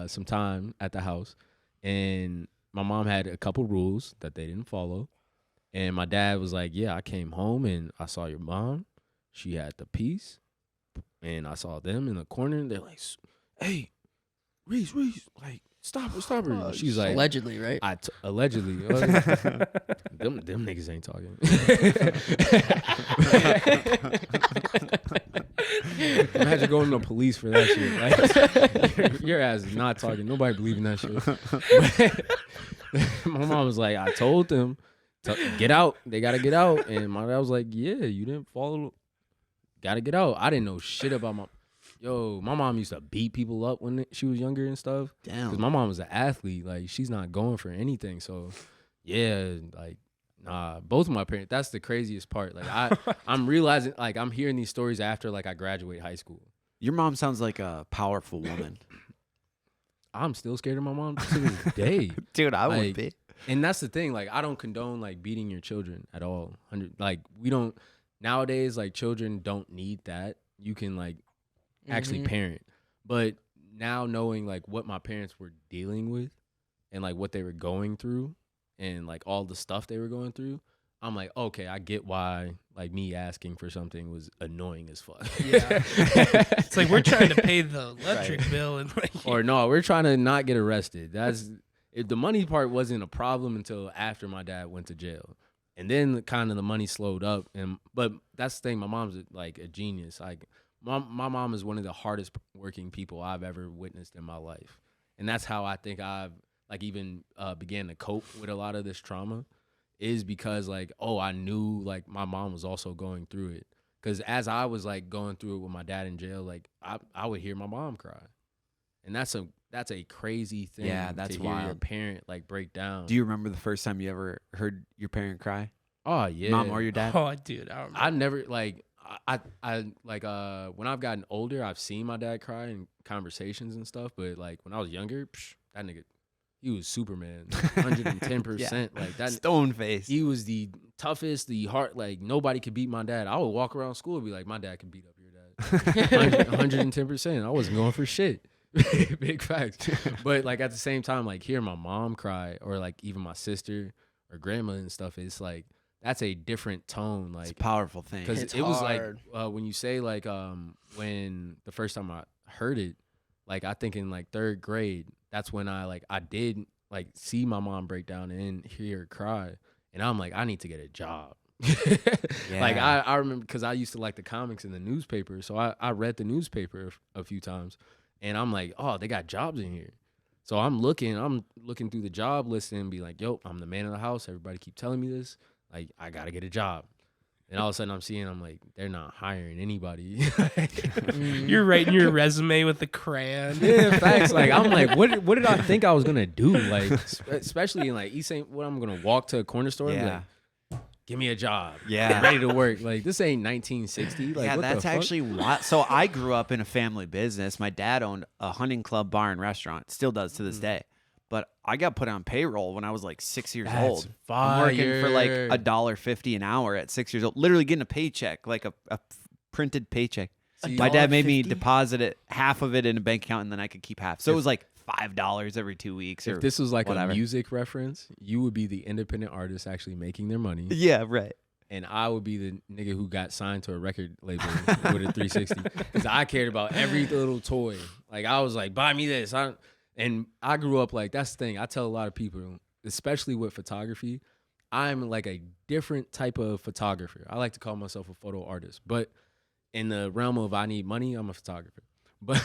some time at the house. And my mom had a couple rules that they didn't follow. And my dad was like, yeah, I came home and I saw your mom. She had the piece. And I saw them in the corner, and they're like, hey, Reese, like, stop her. She's like, Allegedly, right? Allegedly. Them niggas ain't talking. Imagine going to the police for that shit. Like, your ass is not talking. Nobody believing that shit. My mom was like, I told them, get out. They got to get out. And my dad was like, yeah, you didn't follow. Got to get out. I didn't know shit about my mom used to beat people up when she was younger and stuff. Damn. Because my mom was an athlete. Like, she's not going for anything. So, yeah, like, nah, both of my parents, that's the craziest part. Like, I'm realizing, like, I'm hearing these stories after, like, I graduate high school. Your mom sounds like a powerful woman. I'm still scared of my mom to this day. Dude, I would Like, be. And that's the thing. Like, I don't condone, like, beating your children at all. Like, we don't, nowadays, like, children don't need that. You can, like, actually parent. But now knowing, like, what my parents were dealing with and, like, what they were going through and, like, all the stuff they were going through, I'm like, okay, I get why, like, me asking for something was annoying as fuck. Yeah. It's like we're trying to pay the electric bill and like, Or no, we're trying to not get arrested. The money part wasn't a problem until after my dad went to jail. And then kind of the money slowed up. But that's the thing, my mom's like a genius. Like, my mom is one of the hardest working people I've ever witnessed in my life. And that's how I think I've, like, even began to cope with a lot of this trauma, is because, like, I knew, like, my mom was also going through it. Because as I was, like, going through it with my dad in jail, like, I would hear my mom cry. And that's a crazy thing. Yeah, that's to hear your wild. parent, like, break down. Do you remember the first time you ever heard your parent cry? Oh, yeah. Mom or your dad? oh, dude, I remember. I never, like, I like, when I've gotten older, I've seen my dad cry in conversations and stuff. But, like, when I was younger, that nigga, he was Superman, 110%. Like, that Stone face. he was the toughest, the hard, like, nobody could beat my dad. I would walk around school and be like, my dad could beat up your dad. 110%. I wasn't going for shit. Big facts. But, like, at the same time, like, hearing my mom cry, or, like, even my sister or grandma and stuff, it's like, that's a different tone. Like, It's a powerful thing. because It's it was like, hard. when you say, like, when the first time I heard it, like, I think in, like, 3rd grade, that's when I did, like, see my mom break down and hear her cry. And I'm like, I need to get a job. Like, I remember, because I used to like the comics in the newspaper. So I read the newspaper a few times. And I'm like, oh, they got jobs in here. So I'm looking through the job list and be like, yo, I'm the man of the house. Everybody keep telling me this. Like, I got to get a job. And all of a sudden I'm like, they're not hiring anybody. You're writing your resume with the crayon. Yeah, facts. Like, I'm like, what did I think I was gonna do? Like, especially in, like, East St. What, I'm gonna walk to a corner store and be like, give me a job. Yeah. I'm ready to work. Like, this ain't 1960. Like, yeah, what that's the fuck? actually what. So I grew up in a family business. My dad owned a hunting club, bar, and restaurant. Still does to this day. But I got put on payroll when I was like 6 years That's old. I'm working for like fire. $1.50 an hour at 6 years old. Literally getting a paycheck, like a printed paycheck. See, My dad made me $1.50? deposit it, half of it in a bank account, and then I could keep half. So it was like $5 every 2 weeks. Or if this was like whatever. a music reference, you would be the independent artist actually making their money. Yeah, right. And I would be the nigga who got signed to a record label with a 360. Because I cared about every little toy. Like, I was like, buy me this. And I grew up, like, that's the thing. I tell a lot of people, especially with photography, I'm like a different type of photographer. I like to call myself a photo artist. But in the realm of I need money, I'm a photographer. But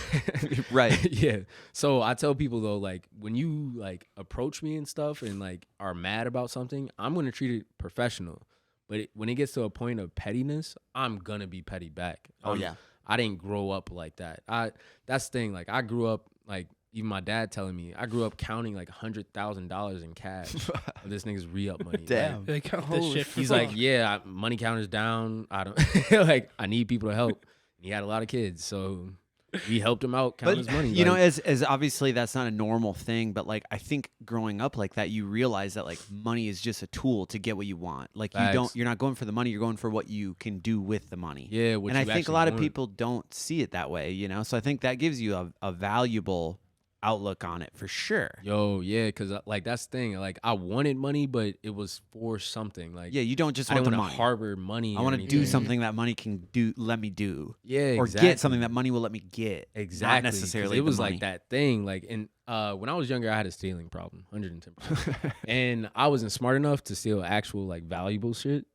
Right. yeah. So I tell people, though, like, when you, like, approach me and stuff and, like, are mad about something, I'm going to treat it professional. But when it gets to a point of pettiness, I'm going to be petty back. Yeah. I didn't grow up like that. That's the thing. Like, I grew up, like, even my dad telling me, I grew up counting like $100,000 in cash of this nigga's re-up money. Damn. They count this Holy shit. He's like, yeah, money counter's down. I don't like. I need people to help. And he had a lot of kids, so we helped him out count his money. You know, Like, as obviously that's not a normal thing, but like I think growing up like that, you realize that like money is just a tool to get what you want. Like Facts. you're not going for the money, you're going for what you can do with the money. yeah, what and I you think a actually lot of want. people don't see it that way, you know. So I think that gives you a valuable outlook on it for sure. Yo, yeah, because like that's the thing. Like I wanted money, but it was for something. Like Yeah, you don't just I want didn't the want money. to harbor money. I want to do something that money can let me do. Yeah, or exactly. get something that money will let me get. Exactly. Not necessarily It was the money. like that thing. Like, and when I was younger, I had a stealing problem, 110%. And I wasn't smart enough to steal actual like valuable shit.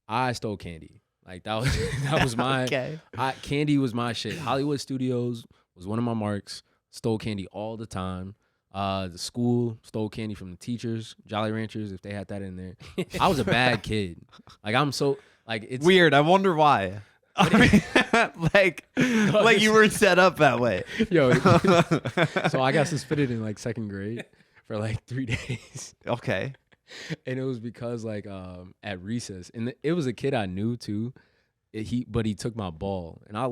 I stole candy. Like that was my Okay. Candy was my shit. Hollywood Studios was one of my marks. Stole candy all the time. The school stole candy from the teachers, Jolly Ranchers, if they had that in there. I was a bad kid. Like I'm so like it's Weird. I wonder why. I mean, like you were set up that way. Yo, so I got suspended in like second grade for like 3 days. Okay. And it was because like at recess, and it was a kid I knew too. But he took my ball, and I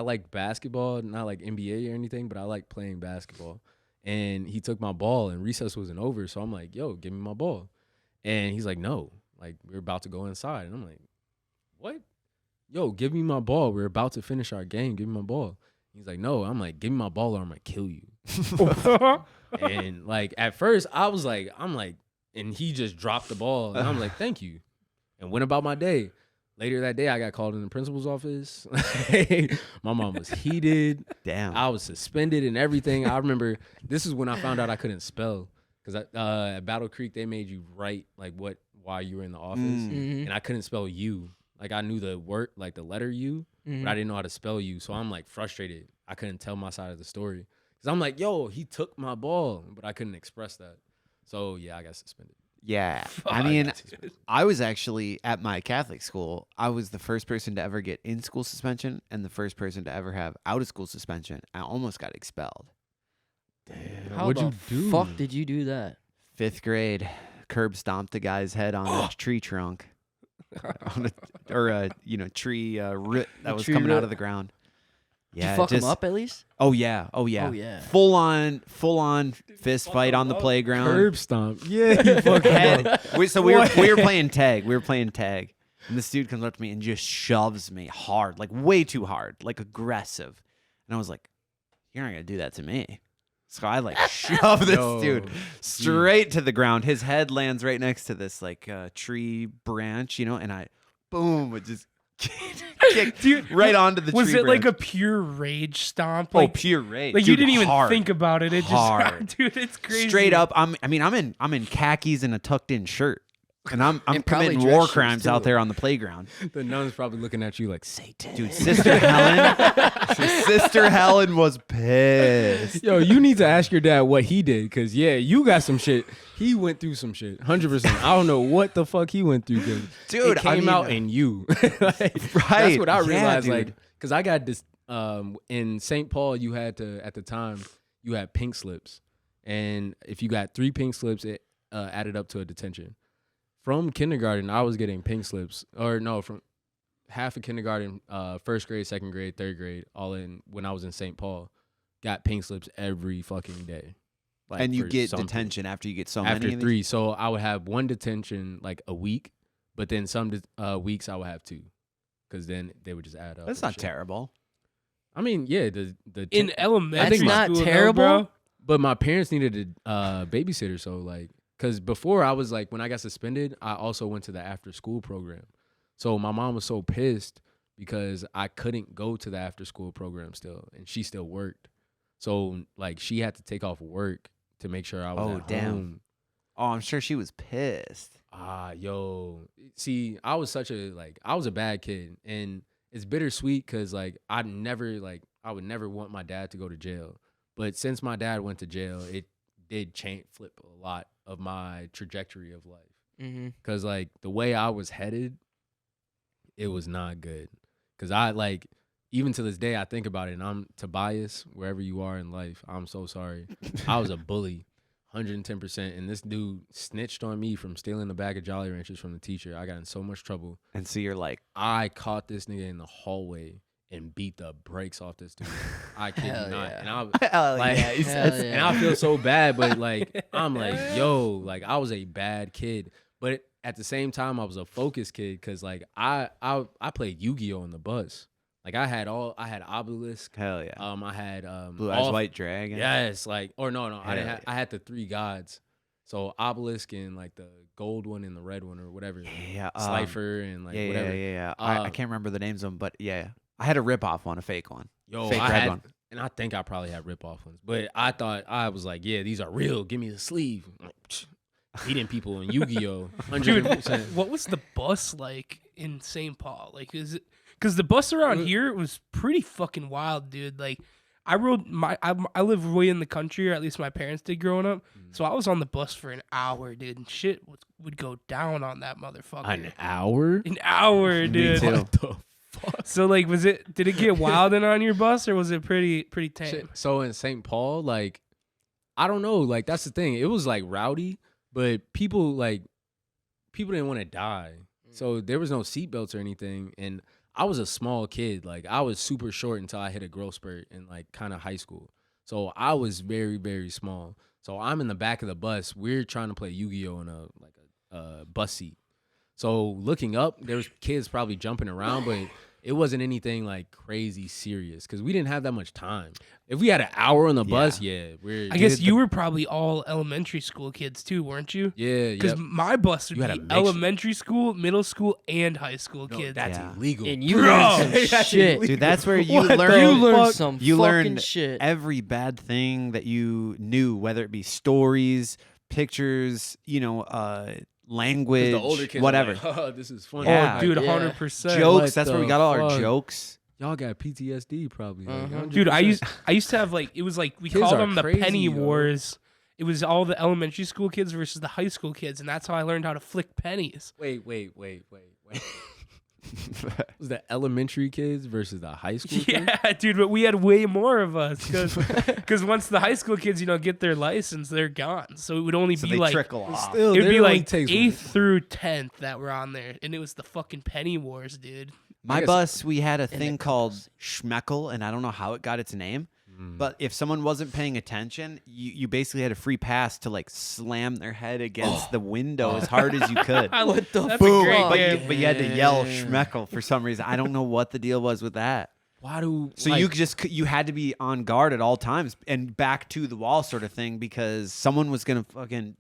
like basketball, not like NBA or anything, but I like playing basketball. And he took my ball, and recess wasn't over, so I'm like, "Yo, give me my ball." And he's like, "No, like we're about to go inside." And I'm like, "What? Yo, give me my ball. We're about to finish our game. Give me my ball." He's like, "No." I'm like, "Give me my ball, or I'm gonna kill you." And like at first, I'm like, and he just dropped the ball, and I'm like, "Thank you," and went about my day. Later that day, I got called in the principal's office. My mom was heated. Damn. I was suspended and everything. I remember this is when I found out I couldn't spell, because at Battle Creek they made you write like why you were in the office, and I couldn't spell U. Like I knew the word, like the letter U, but I didn't know how to spell U. So I'm like frustrated. I couldn't tell my side of the story because I'm like, yo, he took my ball, but I couldn't express that. So yeah, I got suspended. Yeah. I mean, I was actually at my Catholic school. I was the first person to ever get in-school suspension and the first person to ever have out-of-school suspension. I almost got expelled. Damn. How What'd the you do? fuck did you do that? 5th grade, curb stomped a guy's head on a tree trunk. Or a tree root that was tree coming out root. of the ground. Did Yeah, you fuck him up at least? Oh yeah. Oh, yeah. Full on fist fight on the playground. Curb stomp. Yeah, you fucking Head. We were playing tag. And this dude comes up to me and just shoves me hard, like way too hard, like aggressive. And I was like, "You're not gonna do that to me." So I like shove this dude straight to the ground. His head lands right next to this like tree branch, and I boom, it just kicked right onto the tree Was it like branch. a pure rage stomp? Oh, Like, pure rage. like Dude, you didn't even hard. think about it. It Hard. just, dude, it's crazy. Straight up. I'm in khakis and a tucked in shirt. And I'm And probably committing dress war shoes, crimes too. out there on the playground. The nun's probably looking at you like Satan. Dude, Sister Helen was pissed. Yo, you need to ask your dad what he did, because yeah, you got some shit. He went through some shit, 100%. I don't know what the fuck he went through, cause Dude, it came out in you. Like, That's what I Yeah, realized. dude. Like, because I got this in St. Paul, you had to at the time you had pink slips, and if you got 3 pink slips, it added up to a detention. From kindergarten, I was getting pink slips, from half of kindergarten, 1st grade, 2nd grade, 3rd grade, all in when I was in St. Paul, got pink slips every fucking day. Like, And you for get something. detention after you get so After many of these? 3. So I would have 1 detention like a week, but then some weeks I would have 2, because then they would just add up. That's and not shit. terrible. I mean, yeah, the In elementary That's not school, though, terrible. bro. but my parents needed a babysitter, so like, because before I was like, when I got suspended, I also went to the after school program. So my mom was so pissed because I couldn't go to the after school program still, and she still worked. So like, she had to take off work to make sure I was at home. Oh, I'm sure she was pissed. Yo, see, I was a bad kid, and it's bittersweet because like I would never want my dad to go to jail, but since my dad went to jail, it did flip a lot of my trajectory of life, because like the way I was headed, it was not good, because I like, even to this day I think about it, and I'm Tobias, wherever you are in life, I'm so sorry. I was a bully. 110%, and this dude snitched on me from stealing a bag of Jolly Ranchers from the teacher. I got in so much trouble. And so you're like, I caught this nigga in the hallway and beat the brakes off this dude. I kid you Hell not. yeah. And I hell like, yeah. He Hell says- yeah. and I feel so bad, but like I'm like, yo, like I was a bad kid, but at the same time I was a focused kid, because like I played Yu-Gi-Oh on the bus Like I had Obelisk. Hell yeah. I had Blue Eyes White Dragon. Yes, like or no, Hell I had the 3 gods. So Obelisk and like the gold one and the red one or whatever. Yeah. Slifer and like yeah, whatever. Yeah. I can't remember the names of them, but yeah. I had a rip-off one, a fake one. Yo, fake I red had, one. and I think I probably had rip-off ones. But I was like, yeah, these are real. Give me the sleeve. Like, beating people in Yu-Gi-Oh! 100%. What was the bus like in St. Paul? Like, is it because the bus around here was pretty fucking wild, dude? Like, I live way in the country, or at least my parents did growing up. So I was on the bus for an hour, dude, and shit would go down on that motherfucker. An hour? An hour, dude. too. What the fuck? So like, did it get wild in on your bus, or was it pretty tame? Shit. So in St. Paul, like, I don't know. Like, that's the thing. It was like rowdy, but people didn't want to die. So there was no seatbelts or anything. And I was a small kid. Like, I was super short until I hit a growth spurt in like kind of high school. So I was very, very small. So I'm in the back of the bus. We're trying to play Yu-Gi-Oh! In a bus seat. So looking up, there was kids probably jumping around, but it wasn't anything like crazy serious because we didn't have that much time. If we had an hour on the bus, I guess you were probably all elementary school kids too, weren't you? Yeah, Because my bus would You had a be mix. elementary school, middle school, and high school No, kids. that's Yeah. illegal. And you Bro. learned some That's shit. illegal. Dude, that's where you What learn. the You learned fuck? some You fucking learned shit. every bad thing that you knew, whether it be stories, pictures, language, The older kids whatever. Are like, oh, this is funny. Yeah. Oh, dude, Yeah. 100%. Jokes. What That's where we the got all our fuck? jokes. Y'all got PTSD probably. Like, Uh-huh. Dude, I 100%. used to have like, it was like we Kids called are them the crazy, penny yo. wars. It was all the elementary school kids versus the high school kids, and that's how I learned how to flick pennies. Wait. Was the elementary kids versus the high school kids? Yeah, dude, but we had way more of us because once the high school kids, get their license, they're gone. So it would only So be they like trickle off. Still, it'd there be only like takes 8th through 10th that were on there, and it was the fucking penny wars, dude. My guess- bus, we had a the thing called couples. Schmeckle, and I don't know how it got its name. But if someone wasn't paying attention, you basically had a free pass to like slam their head against the window as hard as you could. What the That's Boom! a great But game. you had to yell Schmeckle for some reason. I don't know what the deal was with that. Why do So you had to be on guard at all times and back to the wall sort of thing because someone was gonna fucking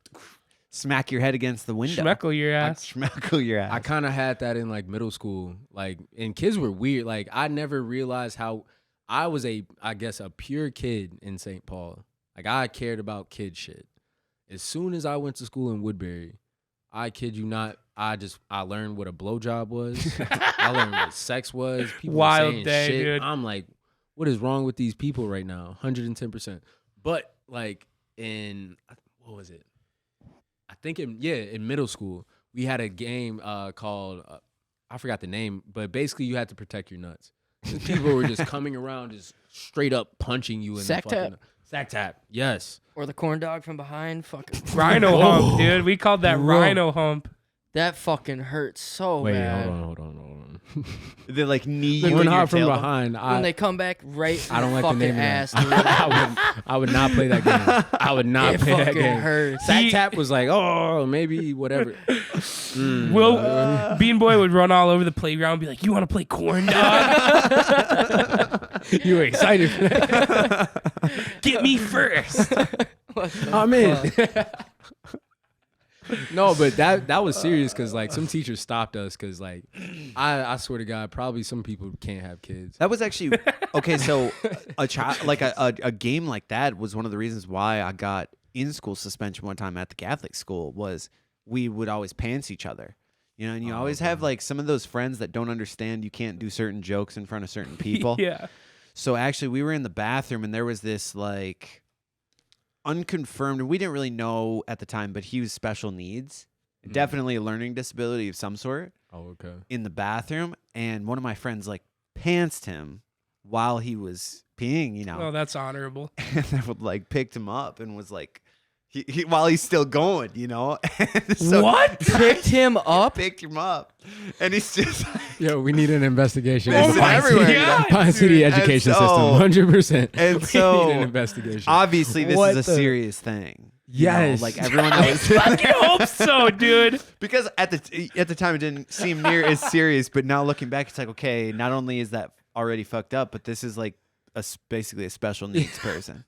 smack your head against the window. Schmeckle your ass. Schmeckle your ass. I kind of had that in like middle school. Like, and kids were weird. Like, I never realized how I was a pure kid in St. Paul. Like, I cared about kid shit. As soon as I went to school in Woodbury, I kid you not, I learned what a blowjob was. I learned what sex was. People were Wild saying day, shit. dude. I'm like, what is wrong with these people right now? 110%. But like what was it? I think in middle school, we had a game called, I forgot the name, but basically you had to protect your nuts. 'Cause people were just coming around, just straight up punching you in Sack the fucking tap. sack tap. Yes. Or the corn dog from behind. Fucking Rhino hump, dude. We called that Bro. rhino hump. that fucking hurts so Wait, bad. hold on. They like knee you When in your hot from tailbone. behind, When they come back right in I don't your like the fucking name of ass, that. dude. I would not play that game. I would not It play that fucking game. hurts. Sack tap was like, oh, maybe whatever. Will Bean Boy would run all over the playground and be like, "You want to play corn dog? You were excited for that. Get me first." I'm in. No, but that was serious because like some teachers stopped us because like I swear to God, probably some people can't have kids. That was actually okay. So a child like a game like that was one of the reasons why I got in school suspension one time at the Catholic school. Was we would always pants each other, and you always have like some of those friends that don't understand you can't do certain jokes in front of certain people. Yeah. So actually, we were in the bathroom and there was this like unconfirmed, and we didn't really know at the time, but he was special needs, definitely a learning disability of some sort. Oh, okay. In the bathroom, and one of my friends like pantsed him while he was peeing, Oh, that's honorable. and I would like picked him up and was like, he while he's still going, So What? Picked him up? picked him up, and he's just Yo, we need an investigation. This is everywhere. God, Pine City dude. education And so- system, 100%. and we so- need an investigation. obviously this What is a the- serious thing. Yes. Like everyone that was Fucking hope so, dude. because at the time it didn't seem near as serious, but now looking back, it's like okay, not only is that already fucked up, but this is like basically a special needs person.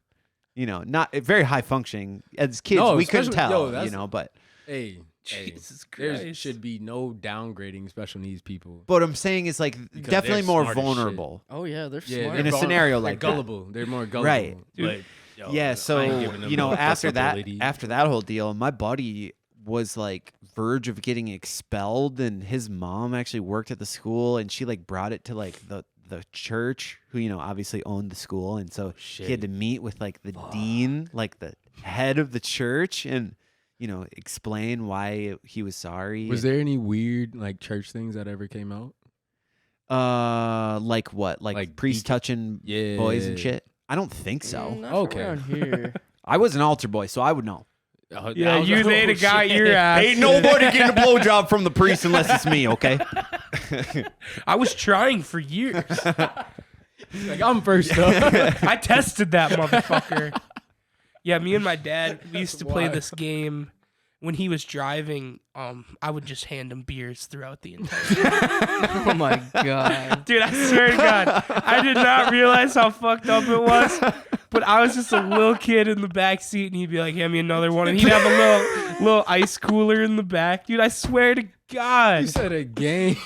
You know, not very high functioning. As kids, No, we couldn't especially- tell, yo, you know, but Hey, Jesus there Christ. should be no downgrading special needs people. what I'm saying is like Because definitely they're more smart as shit. vulnerable. Oh yeah, they're Yeah, smart. In a they're scenario they're like that. gullible. They're more gullible. Right. But, yo, Yeah, I so ain't giving them you know, no after that accessibility. whole deal, my buddy was like verge of getting expelled, and his mom actually worked at the school, and she like brought it to like the church, who, you know, obviously owned the school, and so he had to meet with like the dean, like the head of the church, and you know, explain why he was sorry. Was there any weird like church things that ever came out? Like what? Like priests touching boys and shit? I don't think so. Not Okay. around here. I was an altar boy, so I would know. Yeah, you they the guy your ass. Ain't nobody getting a blowjob from the priest unless it's me, okay? I was trying for years. Like, I'm first up. I tested that motherfucker. Yeah, me and my dad, we used to play this game when he was driving. I would just hand him beers throughout the entire Oh my god. Dude, I swear to God, I did not realize how fucked up it was. But I was just a little kid in the back seat, and he'd be like, "Hand me another one," and he'd have a little ice cooler in the back. Dude, I swear to God. You said a game.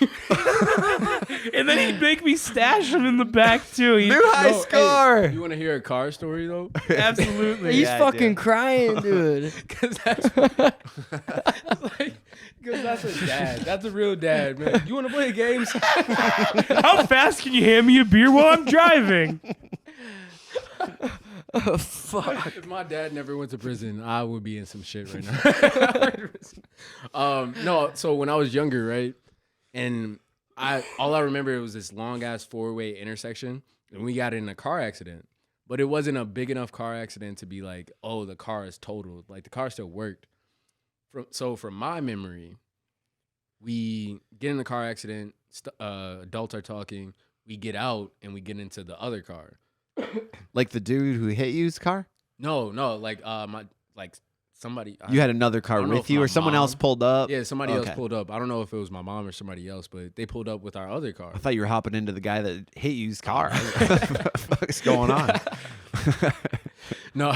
And then he'd make me stash them in the back too. New high score. You want to hear a car story though? Absolutely. He's Yeah, I fucking do. crying, dude. Because that's that's a dad. That's a real dad, man. You want to play games? How fast can you hand me a beer while I'm driving? Oh, fuck. If my dad never went to prison, I would be in some shit right now. No, so when I was younger, right, and all I remember was this long ass 4-way intersection, and we got in a car accident, but it wasn't a big enough car accident to be like, oh, the car is totaled. Like the car still worked. From my memory, we get in the car accident. Adults are talking. We get out and we get into the other car. Like the dude who hit you's car? No, like somebody. You had another car I don't know with if you, my or someone else mom- pulled up? Yeah, somebody else Okay. pulled up. I don't know if it was my mom or somebody else, but they pulled up with our other car. I thought you were hopping into the guy that hit you's car. What the fuck's going on? No,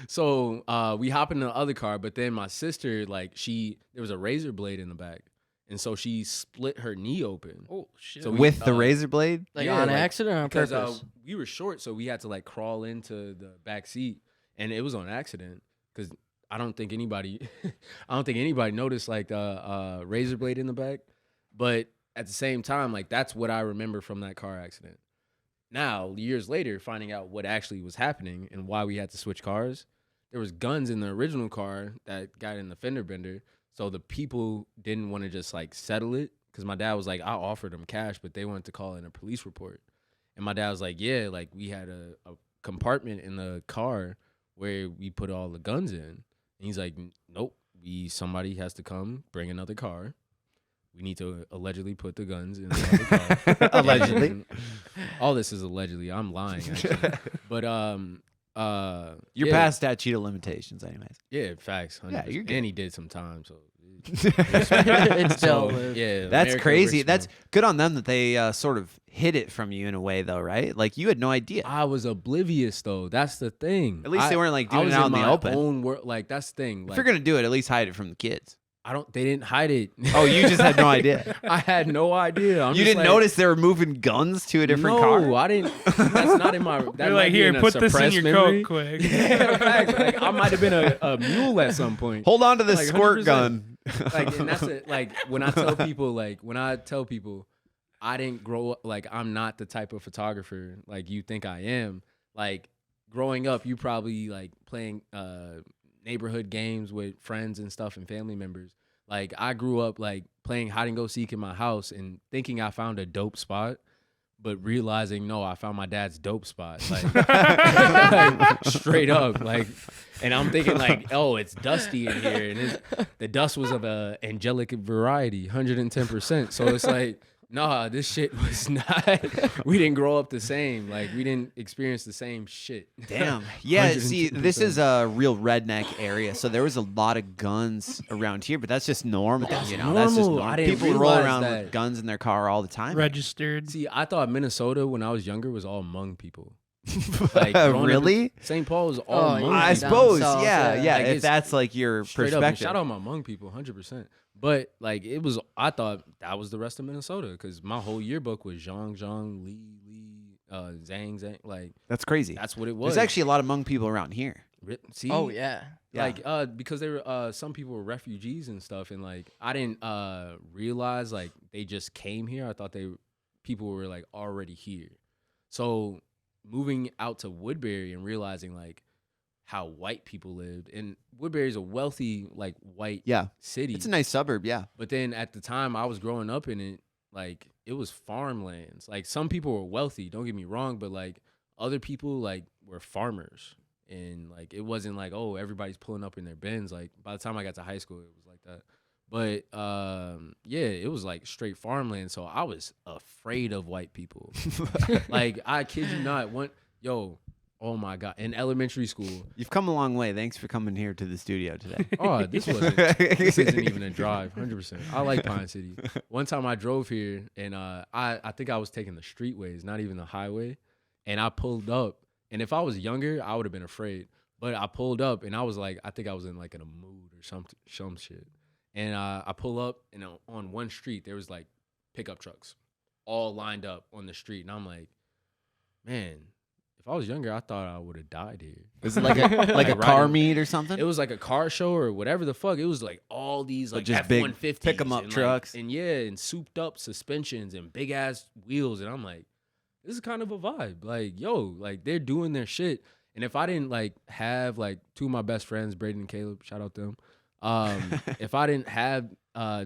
so we hop in the other car, but then my sister, like, there was a razor blade in the back, and so she split her knee open. Oh shit. So With the razor blade? Like Yeah, on like, accident or on Because purpose? we were short, so we had to like crawl into the back seat, and it was on accident because I don't think anybody noticed like the razor blade in the back. But at the same time, like that's what I remember from that car accident. Now, years later, finding out what actually was happening and why we had to switch cars, there was guns in the original car that got in the fender bender. So the people didn't want to just like settle it because my dad was like, I offered them cash, but they wanted to call in a police report. And my dad was like, yeah, like we had a compartment in the car where we put all the guns in. And he's like, nope, somebody has to come bring another car. We need to allegedly put the guns in the other car. Allegedly. And all this is allegedly. I'm lying, actually. But You're yeah, past statute of limitations, anyways. Yeah, facts. 100%. Yeah, you're good. And he did some time, so It's so, dealt with. yeah. That's America crazy. Richmond. That's good on them that they sort of hid it from you in a way, though, right? Like you had no idea. I was oblivious though. That's the thing. At least they weren't, like, I doing was it out in the my open. Own world, like that's the thing. If Like, you're gonna do it, at least hide it from the kids. They didn't hide it. Oh, you just had no idea. I had no idea. I'm You just didn't like, notice they were moving guns to a different no, car? I didn't. That's not in my. That They're might like, be here, in a put this in suppressed your memory. coat quick. Yeah, facts. Like, I might have been a mule at some point. Hold on to this Like, squirt 100%. gun. Like, and that's it. Like when I tell people, I didn't grow up. Like I'm not the type of photographer like you think I am. Like growing up, you probably like playing neighborhood games with friends and stuff and family members. Like I grew up like playing hide and go seek in my house and thinking I found a dope spot, but realizing no, I found my dad's dope spot. Like straight up. Like, and I'm thinking like, oh, it's dusty in here, and the dust was of a angelic variety, 110%. So it's like Nah, this shit was not. We didn't grow up the same. Like we didn't experience the same shit. Damn. Yeah, see, this 102%. is a real redneck area, so there was a lot of guns around here, but that's just normal. That's you know, that's just normal. normal. I didn't People roll realize around that. with guns in their car all the time. Registered. See, I thought Minnesota when I was younger was all Hmong people. Like growing up Really? in St. Paul was all Oh, Hmong I people. down suppose, south, yeah, yeah. yeah. Like, If it's that's like your Straight up, and perspective. shout out my Hmong people, 100%. But like it was, I thought that was the rest of Minnesota because my whole yearbook was Zhang, Li, Zhang. Like That's crazy. that's what it was. There's actually a lot of Hmong people around here. See, Oh yeah. like because they were some people were refugees and stuff, and like I didn't realize like they just came here. I thought people were like already here. So moving out to Woodbury and realizing like how white people lived, and Woodbury is a wealthy like white Yeah. city. It's a nice suburb, yeah. But then at the time I was growing up in it, like it was farmlands. Like some people were wealthy, don't get me wrong, but like other people like were farmers. And like it wasn't like, oh, everybody's pulling up in their Benz. Like by the time I got to high school, it was like that. But yeah, it was like straight farmland. So I was afraid of white people. Like I kid you not, oh my God, in elementary school. You've come a long way. Thanks for coming here to the studio today. Oh, this isn't even a drive, 100%. I like Pine City. One time I drove here and I think I was taking the streetways, not even the highway. And I pulled up. And if I was younger, I would have been afraid. But I pulled up and I was like, I think I was in like in a mood or some shit. And I pull up and on one street, there was like pickup trucks all lined up on the street. And I'm like, man, if I was younger, I thought I would have died here. Was it like a car meet or something? It was like a car show or whatever the fuck. It was like all these like just big F-150s pick 'em up and, trucks. like, and and souped up suspensions and big ass wheels. And I'm like, this is kind of a vibe. Like, yo, like they're doing their shit. And if I didn't like have like two of my best friends, Braden and Caleb, shout out them. If I didn't have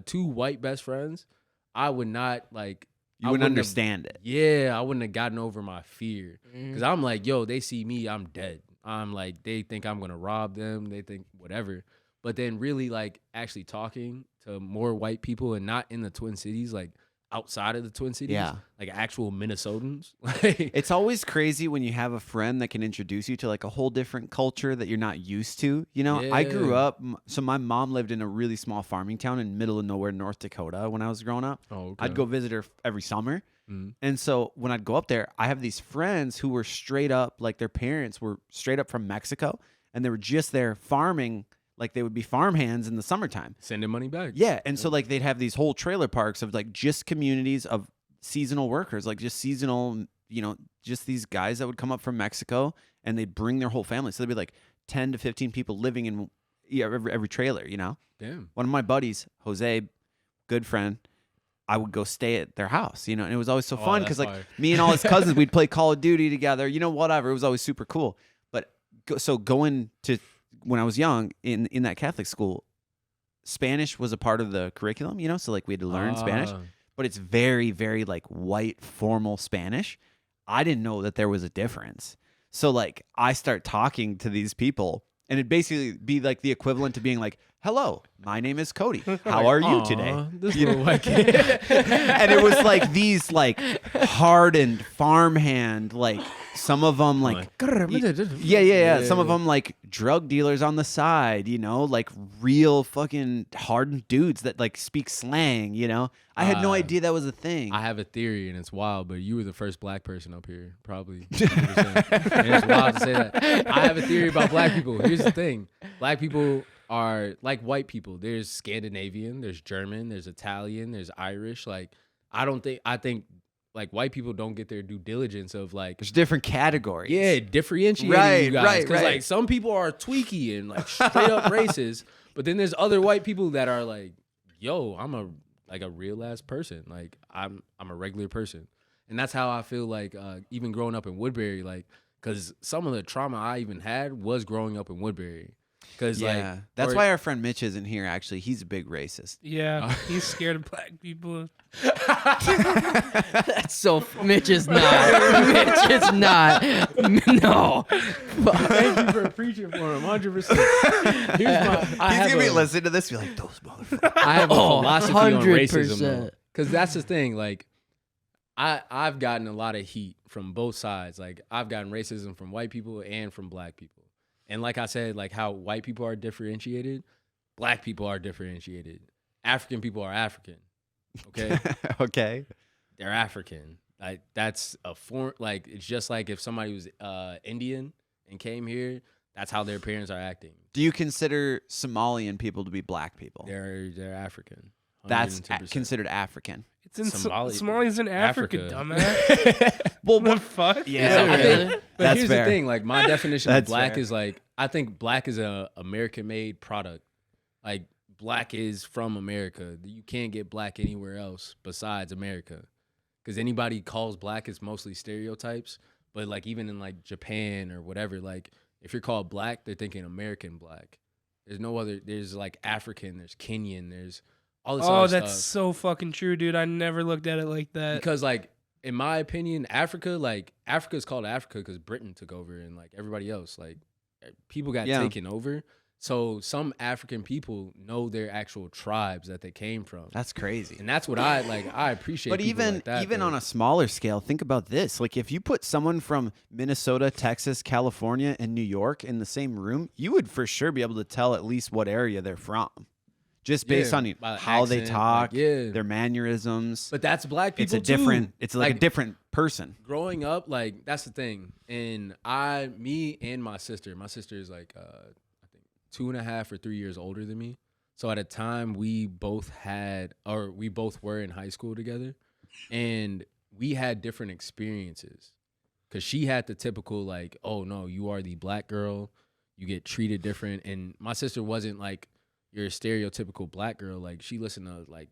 two white best friends, I would not like. You wouldn't understand it. Yeah, I wouldn't have gotten over my fear. Because I'm like, yo, they see me, I'm dead. I'm like, they think I'm going to rob them. They think whatever. But then really like actually talking to more white people and not in the Twin Cities, like outside of the Twin Cities, Yeah. like actual Minnesotans. It's always crazy when you have a friend that can introduce you to like a whole different culture that you're not used to. You know, I grew Yeah. up, so my mom lived in a really small farming town in middle of nowhere, North Dakota when I was growing up. Oh, okay. I'd go visit her every summer. Mhm. And so when I'd go up there, I have these friends who were straight up, like their parents were straight up from Mexico and they were just there farming, like they would be farmhands in the summertime. Sending money back. Yeah. And so like they'd have these whole trailer parks of like just communities of seasonal workers, like just seasonal, you know, just these guys that would come up from Mexico and they'd bring their whole family. So there'd be like 10 to 15 people living in every trailer, you know? Damn. One of my buddies, Jose, good friend, I would go stay at their house, you know, and it was always so fun because that's like fire. me and all his cousins, we'd play Call of Duty together, you know, whatever. It was always super cool. But so going to when I was young in that Catholic school, Spanish was a part of the curriculum, you know, so like we had to learn Spanish, but it's very, very like white formal Spanish. I didn't know that there was a difference. So like I start talking to these people and it'd basically be like the equivalent to being like, hello, my name is Cody. How are you today? This little white kid. And it was like these like hardened farmhand, like some of them like yeah. Some of them like drug dealers on the side, you know, like real fucking hardened dudes that like speak slang, you know. I had no idea that was a thing. I have a theory, and it's wild, but you were the first black person up here, probably. 100%. And it's wild to say that. I have a theory about black people. Here's the thing. Black people are like white people. There's Scandinavian, there's German, there's Italian, there's Irish. Like, I think like white people don't get their due diligence of like, There's different categories. yeah, differentiating Right, you guys. right, Because right. like some people are tweaky and like straight up racist, but then there's other white people that are like, yo, I'm a real ass person. Like I'm a regular person. And that's how I feel like even growing up in Woodbury, like, because some of the trauma I even had was growing up in Woodbury. Because Yeah. like That's why our friend Mitch isn't here, actually. He's a big racist. Yeah, he's scared of black people. That's so. Mitch is not. Mitch is not. No. thank you for preaching for him, 100%. Here's my. He's going to be listening to this and be like, those motherfuckers. I have a philosophy on racism, 100%. though. Because that's the thing. Like, I've gotten a lot of heat from both sides. Like I've gotten racism from white people and from black people. And like I said, like how white people are differentiated, black people are differentiated. African people are African. Okay? Okay. They're African. Like that's a form. Like it's just like if somebody was Indian and came here, that's how their parents are acting. Do you consider Somalian people to be black people? They're African. That's 110%. considered African. It's in Somalia- Somalia's in Africa, Africa. dumbass. Well, The fuck? Yeah, I okay. think, but That's here's fair. the thing. Like my definition of That's black fair. is like I think black is a American-made product. Like black is from America. You can't get black anywhere else besides America. Because anybody calls black is mostly stereotypes. But like even in like Japan or whatever, like if you're called black, they're thinking American black. There's no other. There's like African. There's Kenyan. There's all this. Oh, other that's stuff. so fucking true, dude. I never looked at it like that. Because like in my opinion, Africa is called Africa because Britain took over and like everybody else, like people got Yeah. taken over. So some African people know their actual tribes that they came from. That's crazy. And that's what I like. I appreciate. But people even like that, even but- on a smaller scale, think about this. Like if you put someone from Minnesota, Texas, California, and New York in the same room, you would for sure be able to tell at least what area they're from. Just based Yeah, on by the how they accent, talk, like, yeah. their mannerisms. But that's black people. It's a different. Too. It's like a different person. Growing up, like that's the thing. And me and my sister is like I think 2.5 or 3 years older than me. So at a time we both were in high school together, and we had different experiences. Cause she had the typical like, oh no, you are the black girl, you get treated different. And my sister wasn't like your stereotypical black girl. Like she listened to like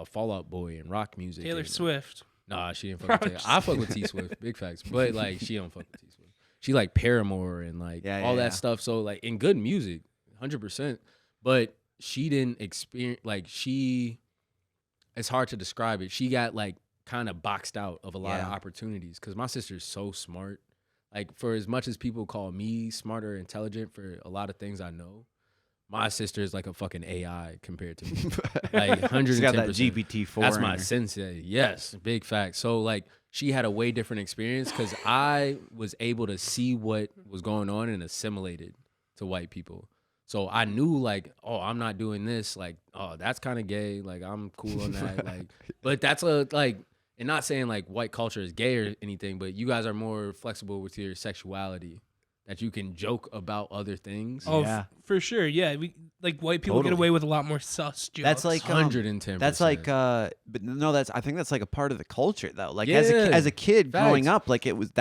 Fall Out Boy and rock music. Taylor and, Swift. Nah, she didn't fuck with Taylor. I fuck with T Swift, big facts. But like she don't fuck with T Swift. She like Paramore and like all that stuff. So like in good music, 100%. But she didn't experience it's hard to describe it. She got like kind of boxed out of a lot of opportunities because my sister's so smart. Like for as much as people call me smart or intelligent for a lot of things I know, my sister is like a fucking AI compared to me. Like 110%. She's got that GPT-4. That's in my her. sensei. Yes, big fact. So like she had a way different experience because I was able to see what was going on and assimilate it to white people. So I knew like, oh, I'm not doing this. Like, oh, that's kind of gay. Like I'm cool on that. Like, but that's and not saying like white culture is gay or anything, but you guys are more flexible with your sexuality. That you can joke about other things. Oh, Yeah. for sure. Yeah, like white people get Totally. away with a lot more sus jokes. That's like 110%. That's like but no, I think that's like a part of the culture though. Like Yeah. as a kid growing Facts. up, like it was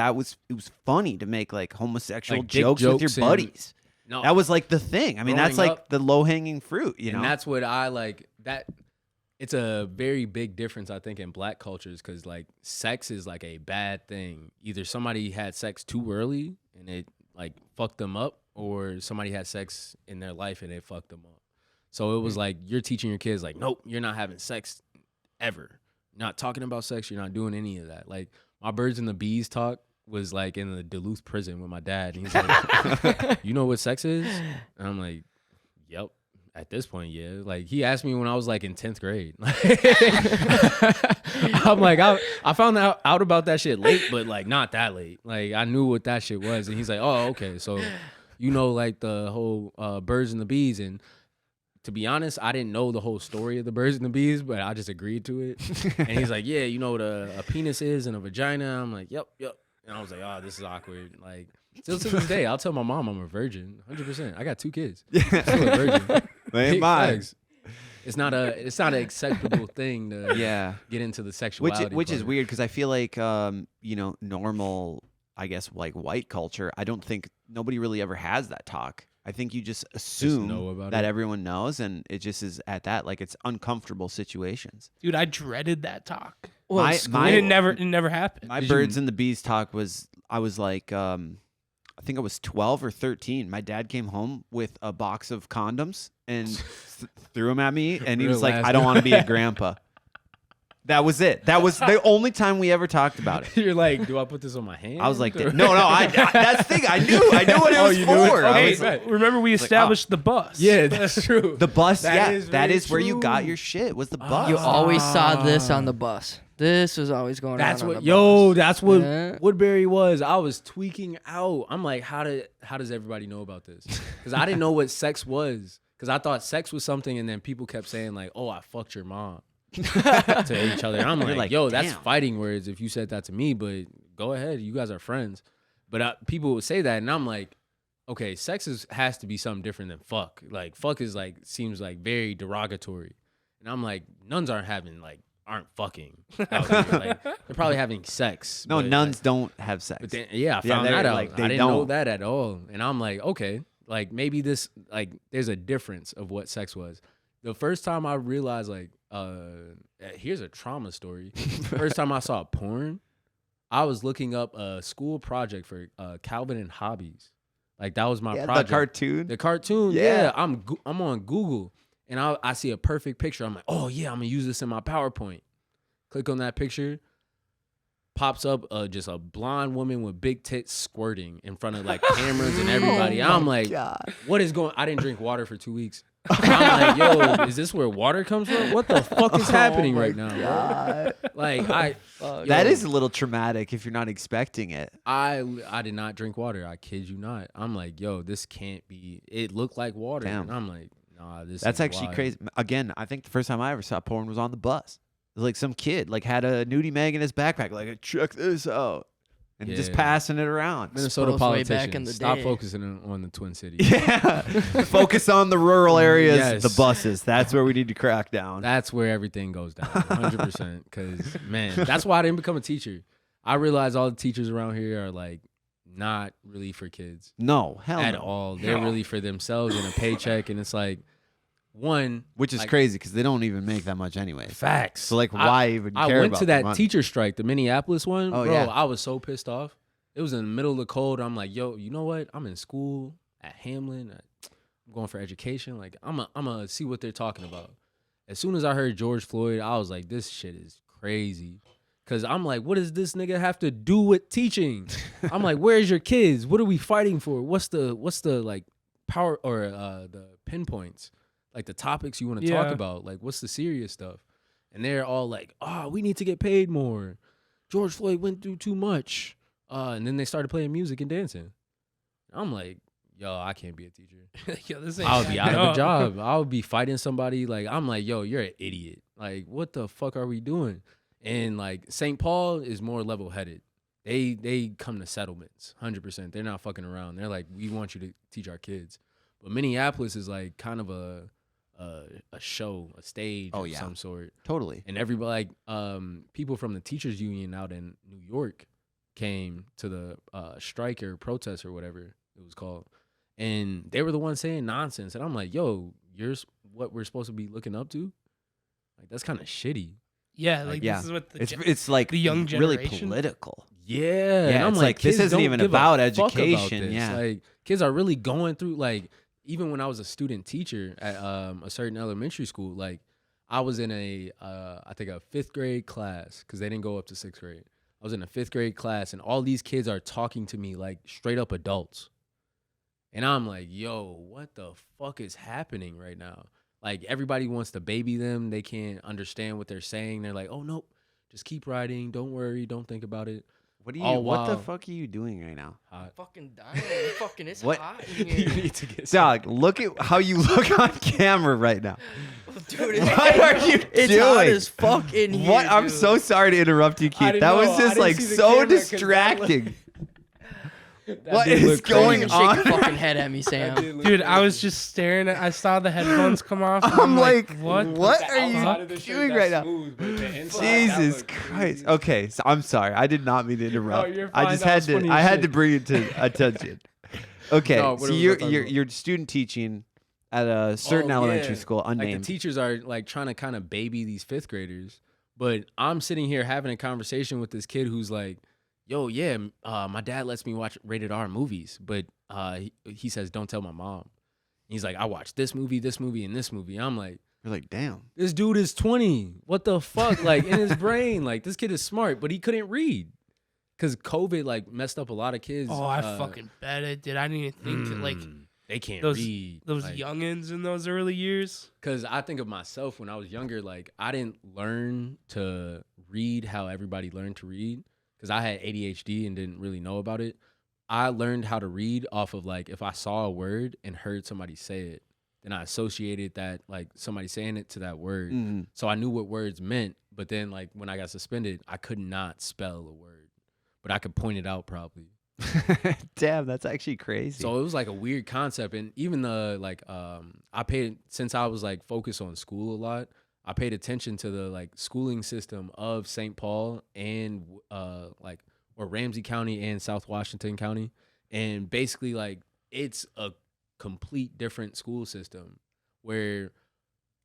funny to make like homosexual Like dick jokes with your jokes and- buddies. no, That was like the thing. I mean, that's Growing like up- the low hanging fruit, you and know. that's what I like. That it's a very big difference, I think, in black cultures because like sex is like a bad thing. Either somebody had sex too early and it like fucked them up, or somebody had sex in their life and it fucked them up. So it was like you're teaching your kids like, nope, you're not having sex ever. You're not talking about sex. You're not doing any of that. Like my birds and the bees talk was like in the Duluth prison with my dad. And he's like, you know what sex is? And I'm like, yep. At this point, yeah. Like he asked me when I was like in 10th grade. I'm like, I found out about that shit late, but like not that late. Like I knew what that shit was. And he's like, oh, okay. So you know like the whole birds and the bees. And to be honest, I didn't know the whole story of the birds and the bees, but I just agreed to it. And he's like, yeah, you know what a penis is and a vagina. I'm like, yep. And I was like, oh, this is awkward. Like still to this day, I'll tell my mom I'm a virgin. 100%. I got 2 kids. I'm still a virgin. They ain't Big mine. facts. It's not an acceptable thing to get into the sexuality. Which is part. weird because I feel like normal, I guess, like white culture. I don't think nobody really ever has that talk. I think you just assume know about that it. everyone knows, and it just is at that like it's uncomfortable situations. dude, I dreaded that talk. Well, My- school- my- And it never happened. My Did you- birds and the bees talk was I was like I think I was 12 or 13. My dad came home with a box of condoms and threw them at me, and he was like, Real "I don't want to be a grandpa." That was it. That was the only time we ever talked about it. You're like, do I put this on my hand? I was like, no, I that's the thing. I knew what it was you knew it? for. I Okay, was like, remember we established the bus. yeah, that's true. the bus. That Yeah, is that very is where you got true. your shit. Was the bus? You always saw this on the bus. This was always going That's on what, the yo, bus. that's what Yeah. Woodbury was. I was tweaking out. I'm like, how does everybody know about this? Because I didn't know what sex was. Because I thought sex was something, and then people kept saying like, oh, I fucked your mom to each other. And I'm like, yo, that's damn. fighting words if you said that to me, but go ahead. You guys are friends. But people would say that, and I'm like, okay, sex has to be something different than fuck. Like, fuck is like, seems like very derogatory. And I'm like, nuns aren't fucking out here. Like, they're probably having sex. No, but, nuns like, don't have sex. but then, yeah, I Yeah, found they're, that out. like, they I didn't know don't. that at all. And I'm like, okay, like maybe this, like, there's a difference of what sex was. The first time I realized, like, here's a trauma story. First time I saw porn, I was looking up a school project for Calvin and Hobbies. Like, that was my project. The cartoon. The cartoon, Yeah. yeah. I'm on Google, and I see a perfect picture. I'm like, oh yeah, I'm gonna use this in my PowerPoint. Click on that picture. Pops up just a blonde woman with big tits squirting in front of like cameras and everybody. I'm like, God. what is going? I didn't drink water for 2 weeks. I'm like, yo, is this where water comes from? What the fuck is happening right now, bro? Like, That is a little traumatic if you're not expecting it. I did not drink water. I kid you not. I'm like, yo, this can't be. It looked like water, Damn. and I'm like, nah, this. That's is actually wild. crazy. Again, I think the first time I ever saw porn was on the bus. It was like some kid like had a nudie mag in his backpack, like check this out, and just Yeah. passing it around. Minnesota Supposed way back politicians, in the stop day. focusing on the Twin Cities. Yeah, focus on the rural areas, Yes. the buses. That's where we need to crack down. That's where everything goes down, 100%. Because man, that's why I didn't become a teacher. I realized all the teachers around here are like not really for kids No, hell at no. all. They're really for themselves and a paycheck, and it's like one, Which is like, crazy because they don't even make that much anyway. facts. So like, why even care I went about to the that money? teacher strike, the Minneapolis one. Oh, bro, yeah. I was so pissed off. It was in the middle of the cold. I'm like, yo, you know what? I'm in school at Hamlin. I'm going for education. Like, I'm gonna see what they're talking about. As soon as I heard George Floyd, I was like, this shit is crazy. Cause I'm like, what does this nigga have to do with teaching? I'm like, where's your kids? What are we fighting for? What's the like power or the pinpoints? Like the topics you want to talk Yeah. about? Like, what's the serious stuff? And they're all like, oh, we need to get paid more. George Floyd went through too much. And then they started playing music and dancing. I'm like, yo, I can't be a teacher. Yo, this ain't I would be out of no. a job. I would be fighting somebody. Like, I'm like, yo, you're an idiot. Like, what the fuck are we doing? And like St. Paul is more level headed. They come to settlements, 100%. They're not fucking around. They're like, we want you to teach our kids. But Minneapolis is like kind of a show, a stage Oh, of yeah. some sort. Totally. And everybody, like, people from the teachers union out in New York came to the strike or protest or whatever it was called, and they were the ones saying nonsense. And I'm like, yo, you're what we're supposed to be looking up to? Like, that's kind of shitty. Yeah, like yeah. this is what the It's like the young really generation? political. Yeah, Yeah, and I'm it's like, like, this kids isn't don't even give a about fuck about education, this. yeah. Like, kids are really going through, like, even when I was a student teacher at a certain elementary school, like, I was in I think a 5th grade class, because they didn't go up to 6th grade. I was in a 5th grade class, and all these kids are talking to me like straight up adults. And I'm like, yo, what the fuck is happening right now? Like, everybody wants to baby them. They can't understand what they're saying. They're like, oh, nope, just keep writing. Don't worry. Don't think about it. What the while- fuck are you doing right now? Hot. Fucking dying. Fucking it's What? hot in You here. need to get Dog, look at how you look on camera right now. Dude, What are you it's hot doing? as fuck in here. What? I'm dude. so sorry to interrupt you, Keith. didn't That know. was I just didn't like see the so camera 'cause that distracting. That What did is look going crazy. on? Shake your fucking head at me, Sam. Dude, I was just staring at. I saw the headphones come off. and I'm like, what? what The are outside you of the shirt, doing that's right now? smooth, but the inside, that Jesus looked Christ. crazy. Okay, so I'm sorry. I did not mean to interrupt. you're I fine. just That had was to funny I as had shit. to bring it to attention. Okay, No, what so was I you're talking about? you're student teaching at a certain Oh, elementary yeah. school, Like, unnamed. the teachers are like trying to kind of baby these 5th graders, but I'm sitting here having a conversation with this kid who's like, yo, yeah, my dad lets me watch rated R movies, but he says don't tell my mom. He's like, I watched this movie, and this movie. I'm like, You're like, damn. this dude is 20. What the fuck? Like, in his brain, like, this kid is smart, but he couldn't read because COVID like messed up a lot of kids. Oh, I fucking bet it did. I didn't even think to like. they can't those read. those like, youngins in those early years. Because I think of myself when I was younger, like I didn't learn to read how everybody learned to read because I had ADHD and didn't really know about it. I learned how to read off of like if I saw a word and heard somebody say it, then I associated that like somebody saying it to that word. Mhm. So I knew what words meant. But then like when I got suspended, I could not spell a word, but I could point it out probably. Damn, that's actually crazy. So it was like a weird concept. And even the like I paid since I was like focused on school a lot, I paid attention to the like schooling system of St. Paul and like or Ramsey County and South Washington County. And basically like it's a complete different school system where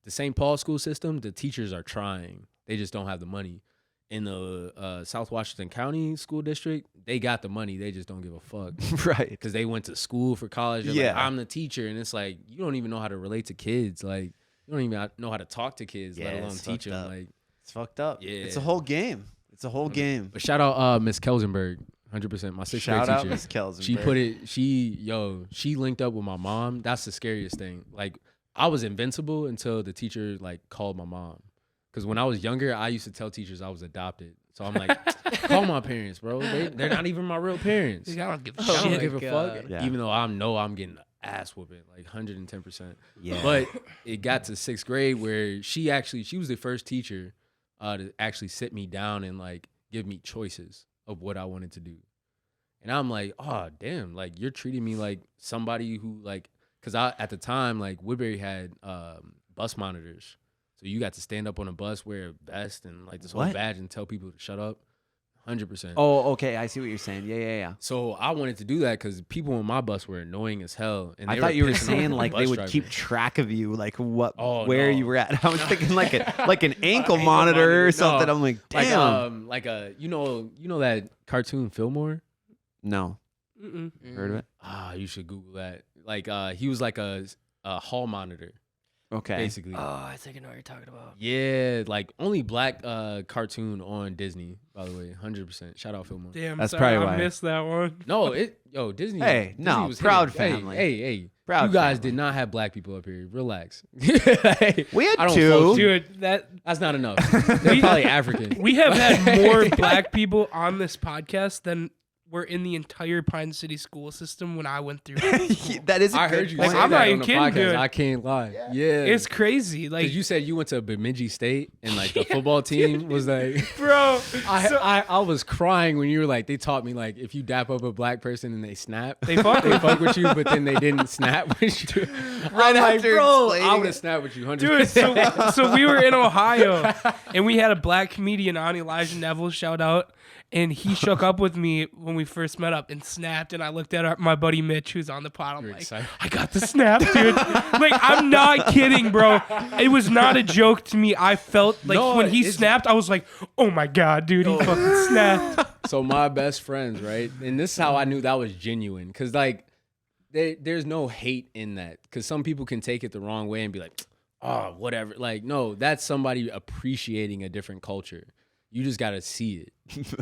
the St. Paul school system, the teachers are trying. They just don't have the money. In the South Washington County School District, they got the money. They just don't give a fuck. Right. Because they went to school for college. They're Yeah. like, I'm the teacher. And it's like, you don't even know how to relate to kids. Like, you don't even know how to talk to kids, let Yeah, alone it's teach fucked them. up. Like, It's fucked up. Yeah. It's a whole game. It's a whole game. but shout out Miss Kelsenberg, 100%. My sixth grade Shout out teacher. Miss Kelsenberg. She put it, she linked up with my mom. That's the scariest thing. Like, I was invincible until the teacher, like, called my mom. Because when I was younger, I used to tell teachers I was adopted. So I'm like, call my parents, bro. They're not even my real parents. I don't give a I shit. don't my give a God. fuck. Yeah. Even though I know I'm getting ass whooping, like 110%. Yeah. But it got to sixth grade where she was the first teacher to actually sit me down and like give me choices of what I wanted to do. And I'm like, oh damn, like you're treating me like somebody who like, cause at the time like Woodbury had bus monitors. So you got to stand up on a bus, wear a vest and like this whole What? badge and tell people to shut up. 100%. Oh, okay. I see what you're saying. Yeah. So I wanted to do that because people on my bus were annoying as hell. And I they thought you were pissing off saying the like bus they would driver. keep track of you, like what, Oh, where no. you were at. I was thinking like an ankle Ankle monitor or monitor, something. no. I'm like, damn. Like a you know that cartoon Fillmore? No, Mm-mm. heard of it. Ah, you should Google that. Like he was like a hall monitor Okay. basically. Oh, I think I know what you're talking about. Yeah, like only black cartoon on Disney. By the way, 100%. Shout out Fillmore. Damn, That's sorry, probably I why. missed that one. No, Disney. Hey, Disney no, was proud hitting. family. Hey, Proud you guys family. did not have black people up here. Relax. We had I don't two. fault you. Dude, That's not enough. They're probably African. we have had more black people on this podcast than were in the entire Pine City school system when I went through. school. That is. I heard you Like, say I'm that not on even the kidding, podcast. dude. I can't lie. Yeah, It's crazy, like because you said you went to Bemidji State and like the football team was like. bro. I was crying when you were like, they taught me like if you dap up a black person and they snap, They fuck they with fuck with you, but then they didn't snap with you. Right I'm like, after bro, explaining I would it. have snapped with you, 100%. Dude, so we were in Ohio, and we had a black comedian on, Elijah Neville, shout out, and he shook up with me when we first met up and snapped, and I looked at my buddy Mitch, who's on the pod. I'm You're like, excited. I got the snap, dude. Like, I'm not kidding, bro. It was not a joke to me. I felt like No, when he it's- snapped, I was like, oh my God, dude, he fucking snapped. So my best friends, right? And this is how I knew that was genuine. Cause like there's no hate in that. Cause some people can take it the wrong way and be like, oh, whatever. Like, no, that's somebody appreciating a different culture. You just gotta see it.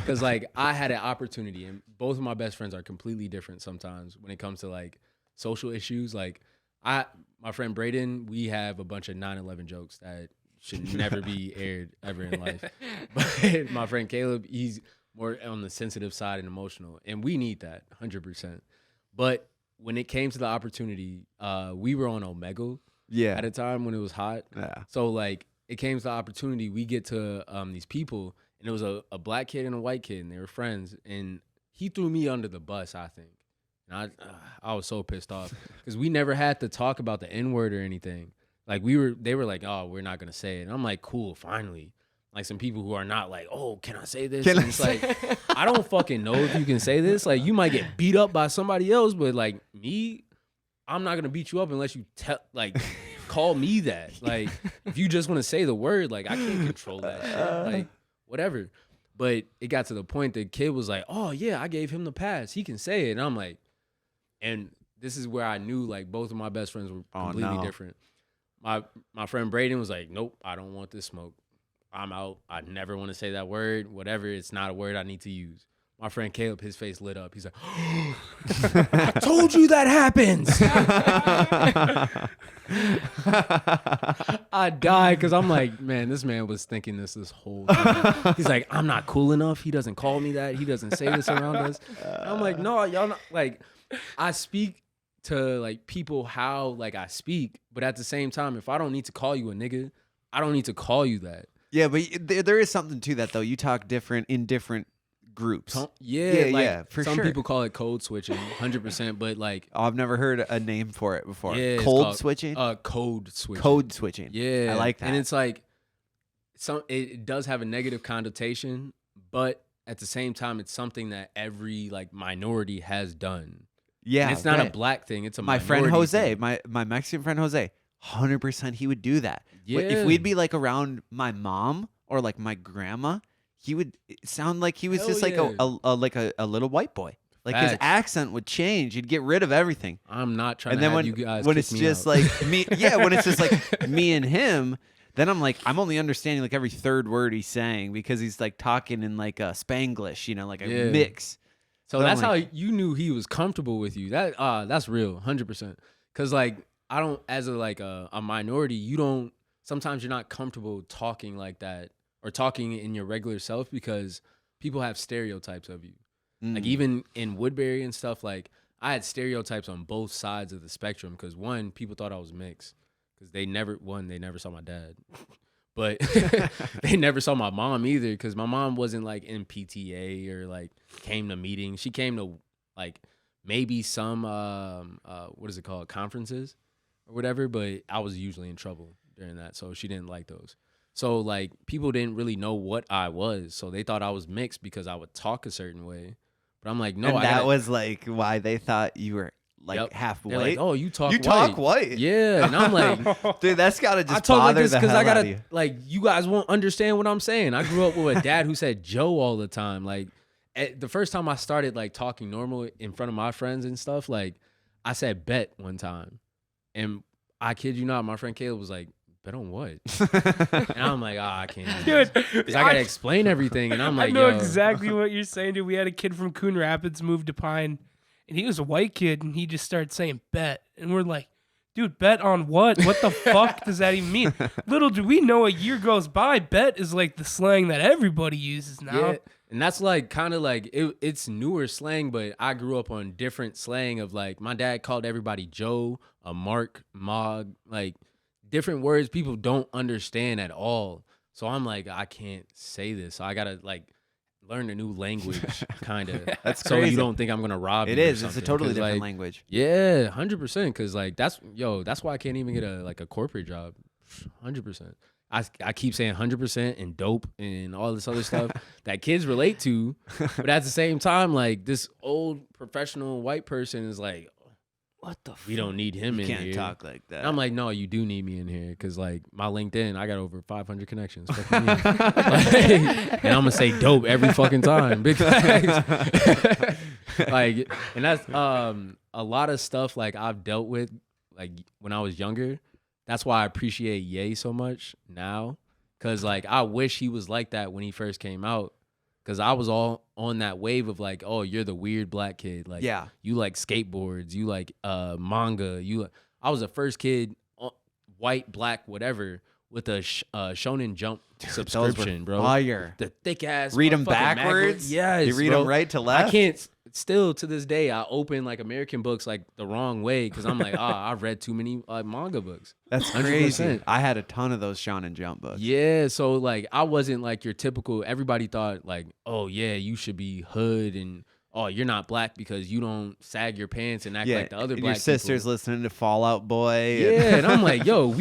Cause like I had an opportunity and both of my best friends are completely different sometimes when it comes to like social issues. Like my friend Braden, we have a bunch of 9/11 jokes that should never be aired ever in life. But my friend Caleb, he's more on the sensitive side and emotional. And we need that 100%. But when it came to the opportunity, we were on Omegle Yeah. at a time when it was hot. Yeah. So like it came to the opportunity, we get to these people and it was a black kid and a white kid and they were friends. And he threw me under the bus, I think. And I was so pissed off because we never had to talk about the N-word or anything. Like they were like, oh, we're not going to say it. And I'm like, cool, finally. Like some people who are not like, oh, can I say this? Can And I it's say- like, I don't fucking know if you can say this. Like you might get beat up by somebody else, but like me, I'm not going to beat you up unless you call me that. Like if you just want to say the word, like I can't control that shit. Like whatever. But it got to the point the kid was like, oh yeah, I gave him the pass. He can say it. And I'm like, and this is where I knew like both of my best friends were completely different. My friend Braden was like, nope, I don't want this smoke. I'm out. I never want to say that word. Whatever, it's not a word I need to use. My friend Caleb, his face lit up. He's like, I told you that happens. I died because I'm like, man, this man was thinking this whole time. He's like, I'm not cool enough. He doesn't call me that. He doesn't say this around us. And I'm like, no, y'all not. Like, I speak to like people how like I speak, but at the same time, if I don't need to call you a nigga, I don't need to call you that. Yeah, but there is something to that though. You talk different in different groups. Yeah, for some sure. people call it code switching, 100%, but like, Oh, I've never heard a name for it before. yeah, Cold switching? Code switching. Code switching. Yeah, I like that. And it's like, it does have a negative connotation, but at the same time, it's something that every like minority has done. Yeah, and it's not a right. black thing. It's a my minority friend Jose, thing. my Mexican friend Jose, 100% he would do that. Yeah. If we'd be like around my mom or like my grandma, he would sound like he was Hell just like yeah. a little white boy. Like his Facts. accent would change. He'd get rid of everything. I'm not trying And to then have when you guys when kick it's me just out. like me, yeah, when it's just like me and him, then I'm like I'm only understanding like every third word he's saying because he's like talking in like a Spanglish, you know, like a Yeah. mix. So But I'm that's like- how you knew he was comfortable with you. That's real, 100%. Cause like I don't, as a minority, you don't. Sometimes you're not comfortable talking like that or talking in your regular self because people have stereotypes of you. Like even in Woodbury and stuff, like I had stereotypes on both sides of the spectrum. Because one, people thought I was mixed because they never saw my dad. But they never saw my mom either because my mom wasn't like in PTA or like came to meetings. She came to like maybe some what is it called, conferences or whatever. But I was usually in trouble during that, so she didn't like those. So like people didn't really know what I was, so they thought I was mixed because I would talk a certain way. But I'm like, no, and I that gotta, was like why they thought you were like Yep. half They're white. like, oh, you talk you white. talk white. Yeah, and I'm like, Dude, that's gotta I just talk like bother this the because hell I out of gotta you. like you guys won't understand what I'm saying. I grew up with a dad who said Joe all the time. Like the first time I started like talking normal in front of my friends and stuff, like I said bet one time, and I kid you not, my friend Caleb was like, bet on what? And I'm like, I can't. Dude, Because I gotta explain everything, and I'm like, I know yo. exactly what you're saying, dude. We had a kid from Coon Rapids move to Pine, and he was a white kid, and he just started saying bet, and we're like, dude, bet on what? What the fuck does that even mean? Little do we know, a year goes by, bet is like the slang that everybody uses now. Yeah, and that's like kind of like it's newer slang, but I grew up on different slang of like my dad called everybody Joe, a Mark, Mog, like different words people don't understand at all. So I'm like, I can't say this. So I gotta like learn a new language, kind of. That's so crazy. you don't think I'm gonna rob It you. or is. It's a something. totally 'Cause, different like, language. Yeah, 100%. Because like that's why I can't even get a corporate job. 100%. I keep saying 100% and dope and all this other stuff that kids relate to, but at the same time, like this old professional white person is like, What the fuck? we don't need him You in can't here. talk like that. And I'm like, no, you do need me in here because like my LinkedIn, I got over 500 connections. Fuck you mean? Like, and I'm gonna say dope every fucking time. Big facts. Like, and that's a lot of stuff like I've dealt with like when I was younger. That's why I appreciate Ye so much now, because like I wish he was like that when he first came out. Because I was all on that wave of like, oh, you're the weird black kid. Like, Yeah. you like skateboards, you like manga. I was the first kid, white, black, whatever, with a Shonen Jump subscription, bro. Fire. The thick ass. Read them motherfucking backwards. Yes, You read bro. them right to left. I can't. Still to this day, I open like American books like the wrong way because I'm like, I've read too many manga books. That's 100%. crazy. I had a ton of those Shonen Jump books. Yeah, so like I wasn't like your typical. Everybody thought like, oh yeah, you should be hood and oh you're not black because you don't sag your pants and act like the other and black your sister's people. listening to Fallout Boy. Yeah, and I'm like, yo,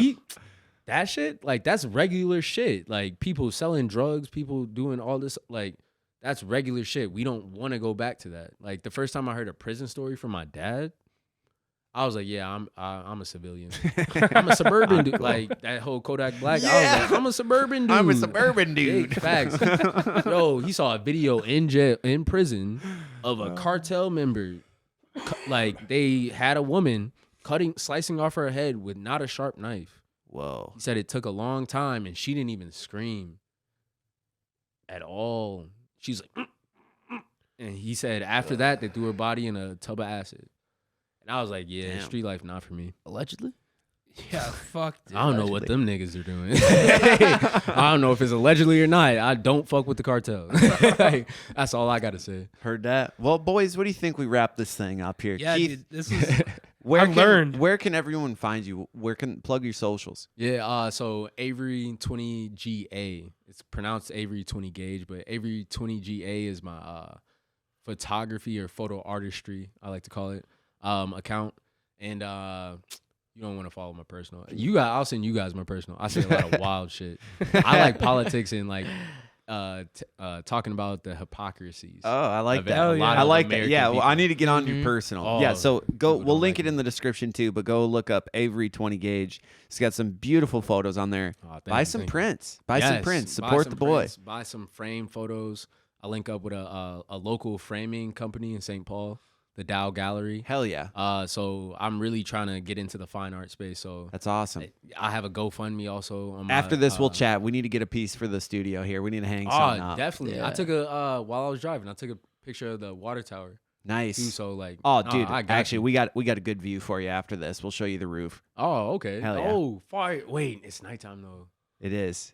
that shit, like that's regular shit. Like people selling drugs, people doing all this, like that's regular shit. We don't want to go back to that. Like the first time I heard a prison story from my dad, I was like, yeah, I'm a civilian. I'm a suburban dude. Like that whole Kodak Black. I was like, I'm a suburban dude. I'm a suburban dude. Big facts. Yo, he saw a video in prison of a cartel member. Like they had a woman slicing off her head with not a sharp knife. Whoa. He said it took a long time and she didn't even scream at all. She's like, And he said after that they threw her body in a tub of acid. And I was like, yeah, Damn. street life not for me. Allegedly. Yeah, fuck. Dude. I don't know what them niggas are doing. I don't know if it's allegedly or not. I don't fuck with the cartel. Like, that's all I gotta say. Heard that. Well, boys, what do you think we wrap this thing up here? Yeah, Keith, dude, this is. where learned. Where can everyone find you? Where can plug your socials? Yeah, so Avery20ga. It's pronounced Avery20ga, but Avery20ga is my photography or photo artistry, I like to call it, account. And you don't want to follow my personal. I'll send you guys my personal. I say a lot of wild shit. I like politics and like talking about the hypocrisies. Oh, I like of that. a lot I of like that. American Yeah, well, I people. need to get on your personal. Oh, Yeah, so go. people We'll don't link like it in it. the description too. But go look up Avery20ga. He's got some beautiful photos on there. Oh, thank Buy you, some thank you. prints. Buy some Yes, prints. buy Support some the boy. prints, buy some frame photos. I link up with a local framing company in St. Paul, the Dow Gallery. Hell yeah, So I'm really trying to get into the fine art space. So that's awesome. I have a GoFundMe also. On my, After this, we'll chat. We need to get a piece for the studio here. We need to hang something up. definitely. Yeah. I took a while I was driving. I took a picture of the water tower too. Nice. So like, Oh, nah, dude. I got Actually, you. we got a good view for you after this. We'll show you the roof. Oh, okay. Hell yeah. Oh, fire! Wait, it's nighttime though. It is.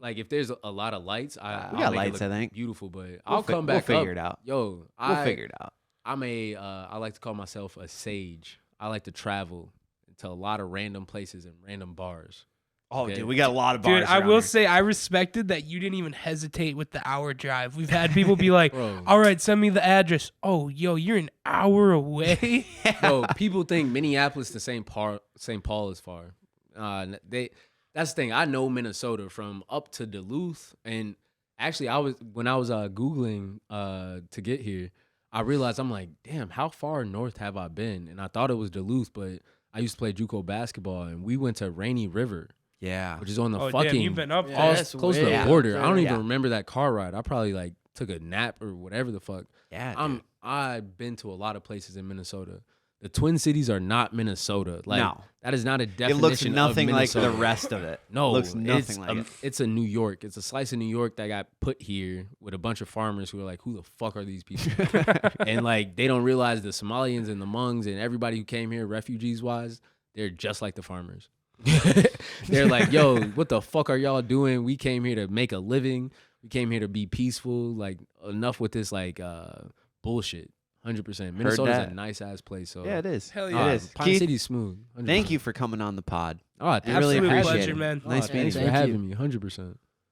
Like if there's a lot of lights, We I'll got make lights, it look I think. beautiful. But I'll come back. We'll figure up. it out. Yo, We'll figure it out. I'm I like to call myself a sage. I like to travel to a lot of random places and random bars. Oh, Okay. dude, we got a lot of bars. Dude, I around will here. say I respected that you didn't even hesitate with the hour drive. We've had people be like, Bro. all right, send me the address. Oh, yo, you're an hour away. Bro, people think Minneapolis to St. Paul is far. That's the thing. I know Minnesota from up to Duluth, and actually, when I was Googling to get here, I realized I'm like, damn, how far north have I been? And I thought it was Duluth, but I used to play JUCO basketball, and we went to Rainy River, Yeah. which is on the Oh, fucking damn, you've been up Yeah, there. all that's close to way the out border. I don't further. even Yeah. remember that car ride. I probably like took a nap or whatever the fuck. Yeah. Dude. I've been to a lot of places in Minnesota. The Twin Cities are not Minnesota. Like No. that is not a It definition. looks nothing of like the Minnesota. rest of it. No, It looks nothing it's like it. It's a New York. It's a slice of New York that got put here with a bunch of farmers who are like, who the fuck are these people? And like they don't realize the Somalians and the Hmongs and everybody who came here, refugees wise, they're just like the farmers. They're like, yo, what the fuck are y'all doing? We came here to make a living. We came here to be peaceful. Like enough with this like bullshit. 100%. Minnesota's that. a nice ass place. So Yeah, it is. Hell It yeah. is. Pine Keith, City's smooth. 100%. thank you for coming on the pod. Oh, thank really Absolute appreciate pleasure, it. man. Nice Oh, meeting thanks you. for Thank you. having me. 100%.